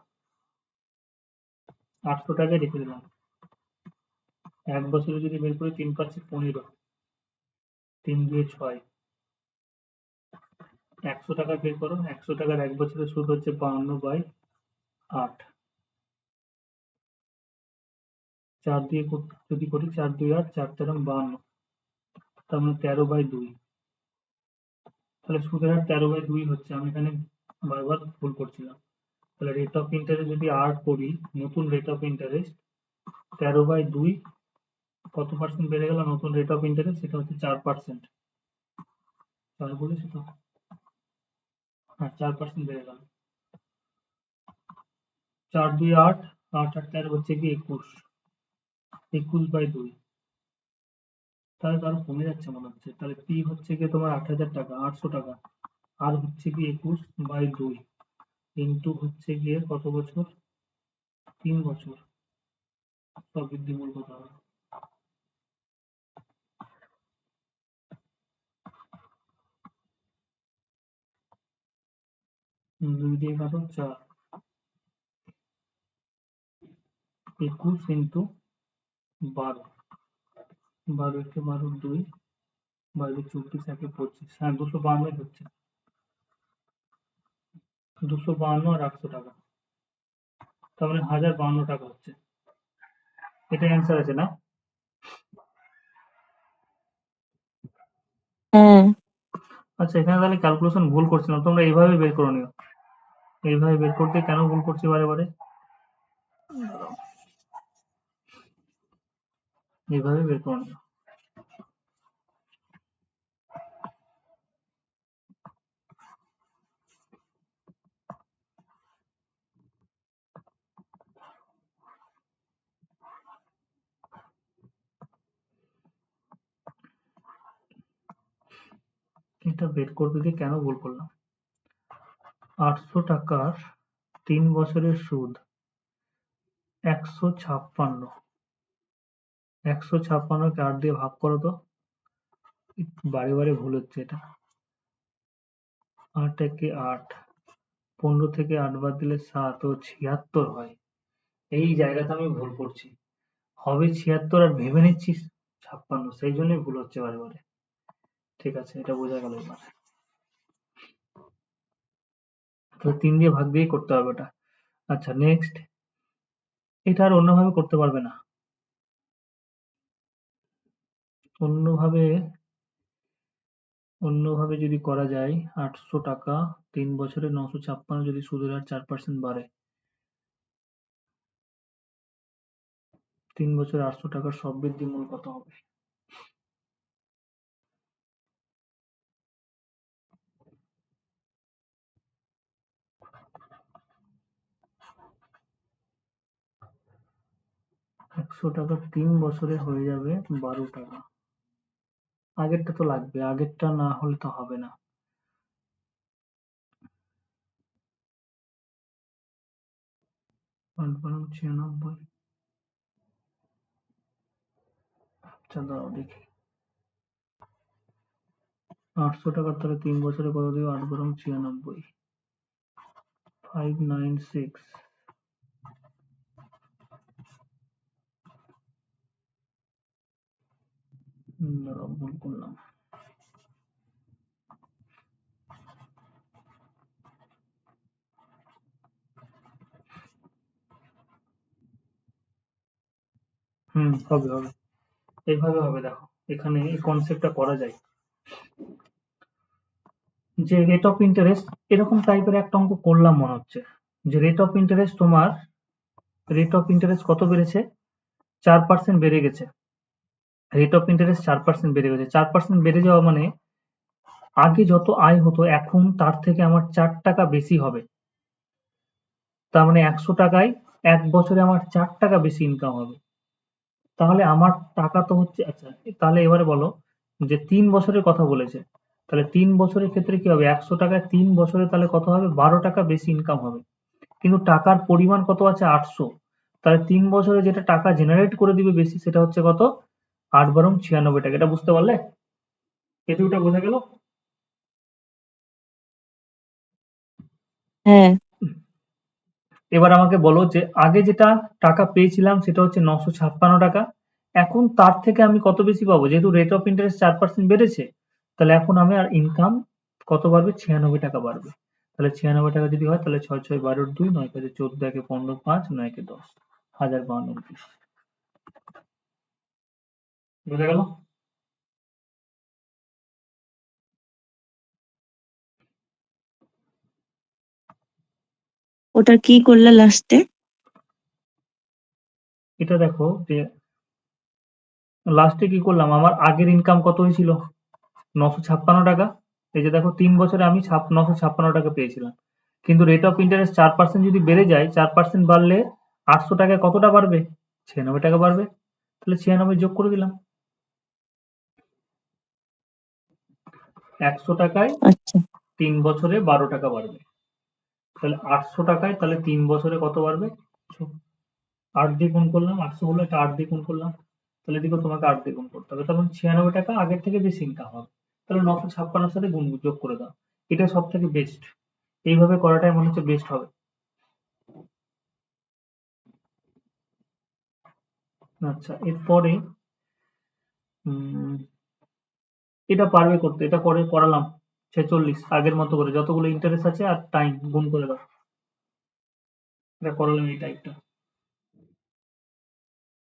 800 টাকায় রেখে দিলাম, 1 বছরে যদি বের করি 3 পাঁচে 15, 3 2 6, 100 টাকা বের করো, 100 টাকার 1 বছরের সুদ হচ্ছে 52/8। 4 দিয়ে যদি করি, 4 2 8, 4 4 52, তার মানে 13/2। তাহলে সুদের হার 13/2 হচ্ছে, আমি এখানে বারবার ভুল করছিলাম। তাহলে রেট অফ ইন্টারেস্ট যদি আর করি, নতুন রেট অফ ইন্টারেস্ট 13/2, কত পার্সেন্ট বেড়ে গেল নতুন রেট অফ ইন্টারেস্ট, সেটা হচ্ছে 4%। 4 বলেছি তো, হ্যাঁ 4% বেড়ে গেল। 4 2 8, 8 8 4 হচ্ছে কি 21, 21/2। তাহলে তো আরো কমে যাচ্ছে মনে হচ্ছে। তাহলে পি হচ্ছে গিয়ে তোমার 8,000 টাকা, 800 টাকা, আর হচ্ছে কি 21/2 ইন্টু হচ্ছে গিয়ে কত বছর, 3 বছর। সব বৃদ্ধিমূল কত হবে? দুই দিয়ে কাটো 4, 21 ইন্টু 12, 12 একে 12 2, 12 24 একে 25, হ্যাঁ 252 হচ্ছে। 252 আর 800 টাকা, তার মানে 1052 টাকা হচ্ছে। এটা অ্যান্সার আছে না? হ্যাঁ। আচ্ছা, এখানে তাহলে ক্যালকুলেশন ভুল করছিলাম, তোমরা এইভাবে বের করে নিও। এইভাবে বের করতে কেন ভুল করছি বারে বারে, এইভাবে বের করে নিও। এটা বের করতে গিয়ে কেন ভুল করলাম। 800 টাকার 3 বছরের সুদ 156, 156কে 8 দিয়ে ভাগ করো তো, বারে বারে ভুল হচ্ছে এটা। 8 একে 8, 15 থেকে 8 বাদ দিলে 7 ও 76 হয়। এই জায়গাতে আমি ভুল করছি, হবে 76 আর ভেবে নিচ্ছি 56, সেই জন্যই ভুল হচ্ছে বারে বারে। ঠিক আছে, এটা বোঝা গেল এবার। তো 3 দিয়ে ভাগ দিয়ে করতে হবে ওটা। আচ্ছা নেক্সট, এটা আর অন্যভাবে করতে পারবে না। অন্যভাবে অন্যভাবে যদি করা যায়, 800 টাকা 3 বছরে 956, যদি সুদের হার 4% বাড়ে, 3 বছরে 800 টাকার সব বৃদ্ধিমূল কত হবে? একশো টাকা 3 বছরে হয়ে যাবে 12 টাকা। আগেরটা তো লাগবে, আগেরটা না হলে তো হবে না। 8×96। আচ্ছা দাঁড়াও দেখি, 800 টাকার তাহলে 3 বছরে কত দিবে, 8×96, 596। দাঁড়াও ভুল করলাম। হবে হবে, এইভাবে হবে। দেখো এখানে এই কনসেপ্টটা করা যায়, যে রেট অফ ইন্টারেস্ট, এরকম টাইপের একটা অঙ্ক করলাম মনে হচ্ছে, যে রেট অফ ইন্টারেস্ট, তোমার রেট অফ ইন্টারেস্ট কত বেড়েছে, 4% বেড়ে গেছে। রেট অফ ইন্টারেস্ট 4% বেড়ে গেছে। 4% বেড়ে যাওয়া মানে আগে যত আয় হতো এখন তার থেকে আমার 4 টাকা বেশি হবে। তার মানে 100 টাকায় 1 বছরে আমার 4 টাকা বেশি ইনকাম হবে। তাহলে আমার টাকা তো হচ্ছে আচ্ছা, তাহলে এবারে বলো যে 3 বছরের কথা বলেছে। তাহলে 3 বছরের ক্ষেত্রে কি হবে? 100 টাকায় 3 বছরে তাহলে কত হবে? 12 টাকা বেশি ইনকাম হবে। কিন্তু টাকার পরিমাণ কত আছে? 800। তাহলে 3 বছরে যেটা টাকা জেনারেট করে দিবে বেশি সেটা হচ্ছে কত? 8 বারং 96 টাকা। এটা বুঝতে পারলে? এটুকুটা বোঝা গেল? হ্যাঁ। এবার আমাকে বলো যে আগে যেটা টাকা পেয়েছিলাম সেটা হচ্ছে 956 টাকা। এখন তার থেকে আমি কত বেশি পাবো? যেহেতু রেট অফ ইন্টারেস্ট 4% বেড়েছে, তাহলে এখন আমার ইনকাম কত বাড়বে? 96 টাকা বাড়বে। তাহলে 96 টাকা যদি হয় তাহলে 6 6 12 2 9 5 14 1 15 5 9 10 1052 বুঝা গেল? ওটা কি করলে লাস্টে? এটা দেখো যে লাস্টে কি করলাম, আমার আগের ইনকাম কত হয়েছিল? 956 টাকা। এই যে দেখো 3 বছরে আমি 956 টাকা পেয়েছিলাম। কিন্তু রেট অফ ইন্টারেস্ট 4% যদি বেড়ে যায়, 4% বাড়লে 800 টাকায় কতটা বাড়বে? 96 টাকা বাড়বে। তাহলে 96 যোগ করে দিলাম। 100 টাকায় আচ্ছা। 3 বছরে 12 টাকা বাড়বে। তাহলে 800 টাকায় তাহলে 3 বছরে কত বাড়বে? 8 দিয়ে গুণ করলাম, 800 হলো, এটা 8 দিয়ে গুণ করলাম। তাহলে দেখো তোমাকে 8 দিয়ে গুণ করতে হবে। তখন 96 টাকা আগের থেকে বেশি ইনকাম হবে। তাহলে 956 সাথে গুণ যোগ করে দাও। এটা সব থেকে বেস্ট। এইভাবে করাটাই মনে হচ্ছে বেস্ট হবে। আচ্ছা, এরপরে এটা পারবে করতে। এটা করে করালাম 46 আগের মতো করে যতগুলো ইন্টারেস্ট আছে আর টাইম গুণ করে দাও। এটা করালাম এই টাইপটা।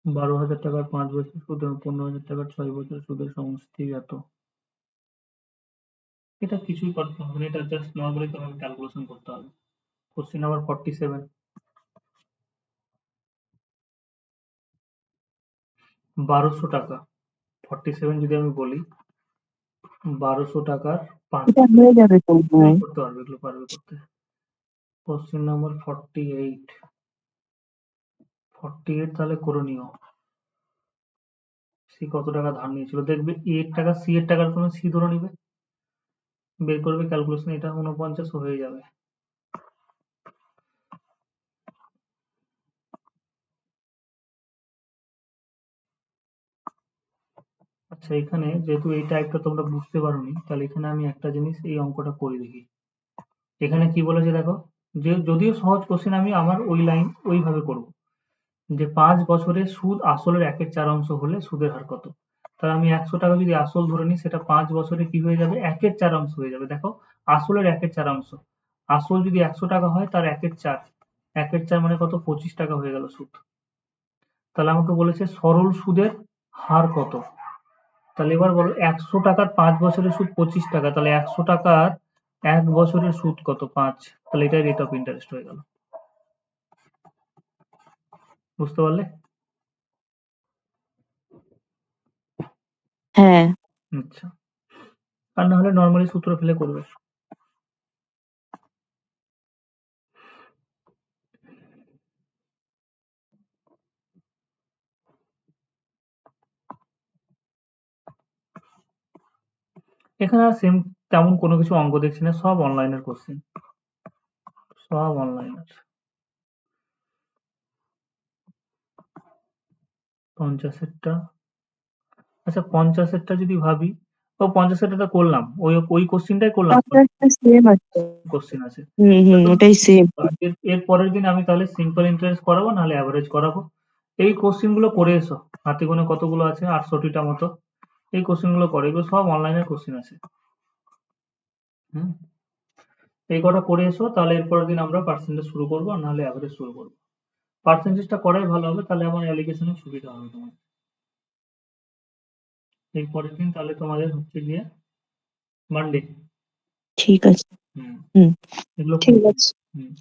12,000 টাকার 5 বছর সুদ এবং 15,000 টাকার 6 বছর সুদের সমষ্টি এত। এটা কিছুই করতে হবে না, এটা জাস্ট নরমালি তোমাকে ক্যালকুলেশন করতে হবে। কোশ্চেন নাম্বার 47, 1200 টাকা 47 যদি আমি বলি 1200 টাকার 5 এটা হয়ে যাবে তো মনে হয়। করতে পারবে, এগুলো পারবে করতে। কোশ্চেন নাম্বার 48 তাহলে করণীয়। সি কত টাকা ধার নিয়েছিল দেখবে, এ এর টাকা সি এর টাকার কোনো সি ধরে নিবে, বের করবে ক্যালকুলেশন, এটা 49 হয়ে যাবে। আচ্ছা, এখানে যেহেতু এই টাইপটা তোমরা বুঝতে পারোনি তাহলে এখানে আমি একটা জিনিস এই অঙ্কটা করে দেখি। এখানে কি বলেছে দেখো, যে যদিও সহজ কোশ্চেন আমি আমার ওই লাইন ওইভাবে করব যে 5 বছরে সুদ আসলের 1/4 হলে সুদের হার কত। তাহলে আমি 100 টাকা যদি আসল ধরে নিই সেটা 5 বছরে কি হয়ে যাবে? 1/4 হয়ে যাবে। দেখো আসলের 1/4, আসল যদি 100 টাকা হয় তার 1/4, 1/4 মানে কত? 25 টাকা হয়ে গেল সুদ। তাহলে আমাকে বলেছে সরল সুদের হার কত। তাহলে এবার বলো 100 টাকার 5 বছরের সুদ 25 টাকা, তাহলে 100 টাকার 1 বছরের সুদ কত? 5। তাহলে এটাই রেট অফ ইন্টারেস্ট হয়ে গেল। বুঝতে পারলে? হ্যাঁ। আচ্ছা, আর না হলে নরমালি সূত্র ফেলে করবে। এখানে আর সেম তেমন কোনো কিছু অঙ্ক দেখছি না, সব অনলাইনের কোশ্চেন, সব অনলাইনের। 50-এরটা, আচ্ছা 50-এরটা যদি ভাবি, ও 50-এরটা করলাম, ওই কোশ্চেনটাই করলাম, কন্ট্রাক্টটা সেম আছে। কোশ্চেন আছে। ওটাই সেম। এর পরের দিন আমি তাহলে সিম্পল ইন্টারেস্ট করাবো, নাহলে অ্যাভারেজ করাবো। এই কোশ্চেন গুলো করে এসো, হাতে গোনা কতগুলো আছে? 68টা মতো। এই কোশ্চেন গুলো করো, এগুলো সব অনলাইনের কোশ্চেন আছে। হুম, এই কটা করে এসো, তাহলে এর পরের দিন আমরা পার্সেন্টেজ শুরু করবো, আর নাহলে অ্যাভারেজ শুরু করবো। পার্সেন্টেজটা করাই ভালো হবে, তাহলে আমার অ্যালিগেশনে সুবিধা হবে তোমার। এর পরের দিন তাহলে তোমাদের হচ্ছে গিয়ে মানডে। ঠিক আছে। হুম, হুম। এগুলো ঠিক করবে। আছে। হুম।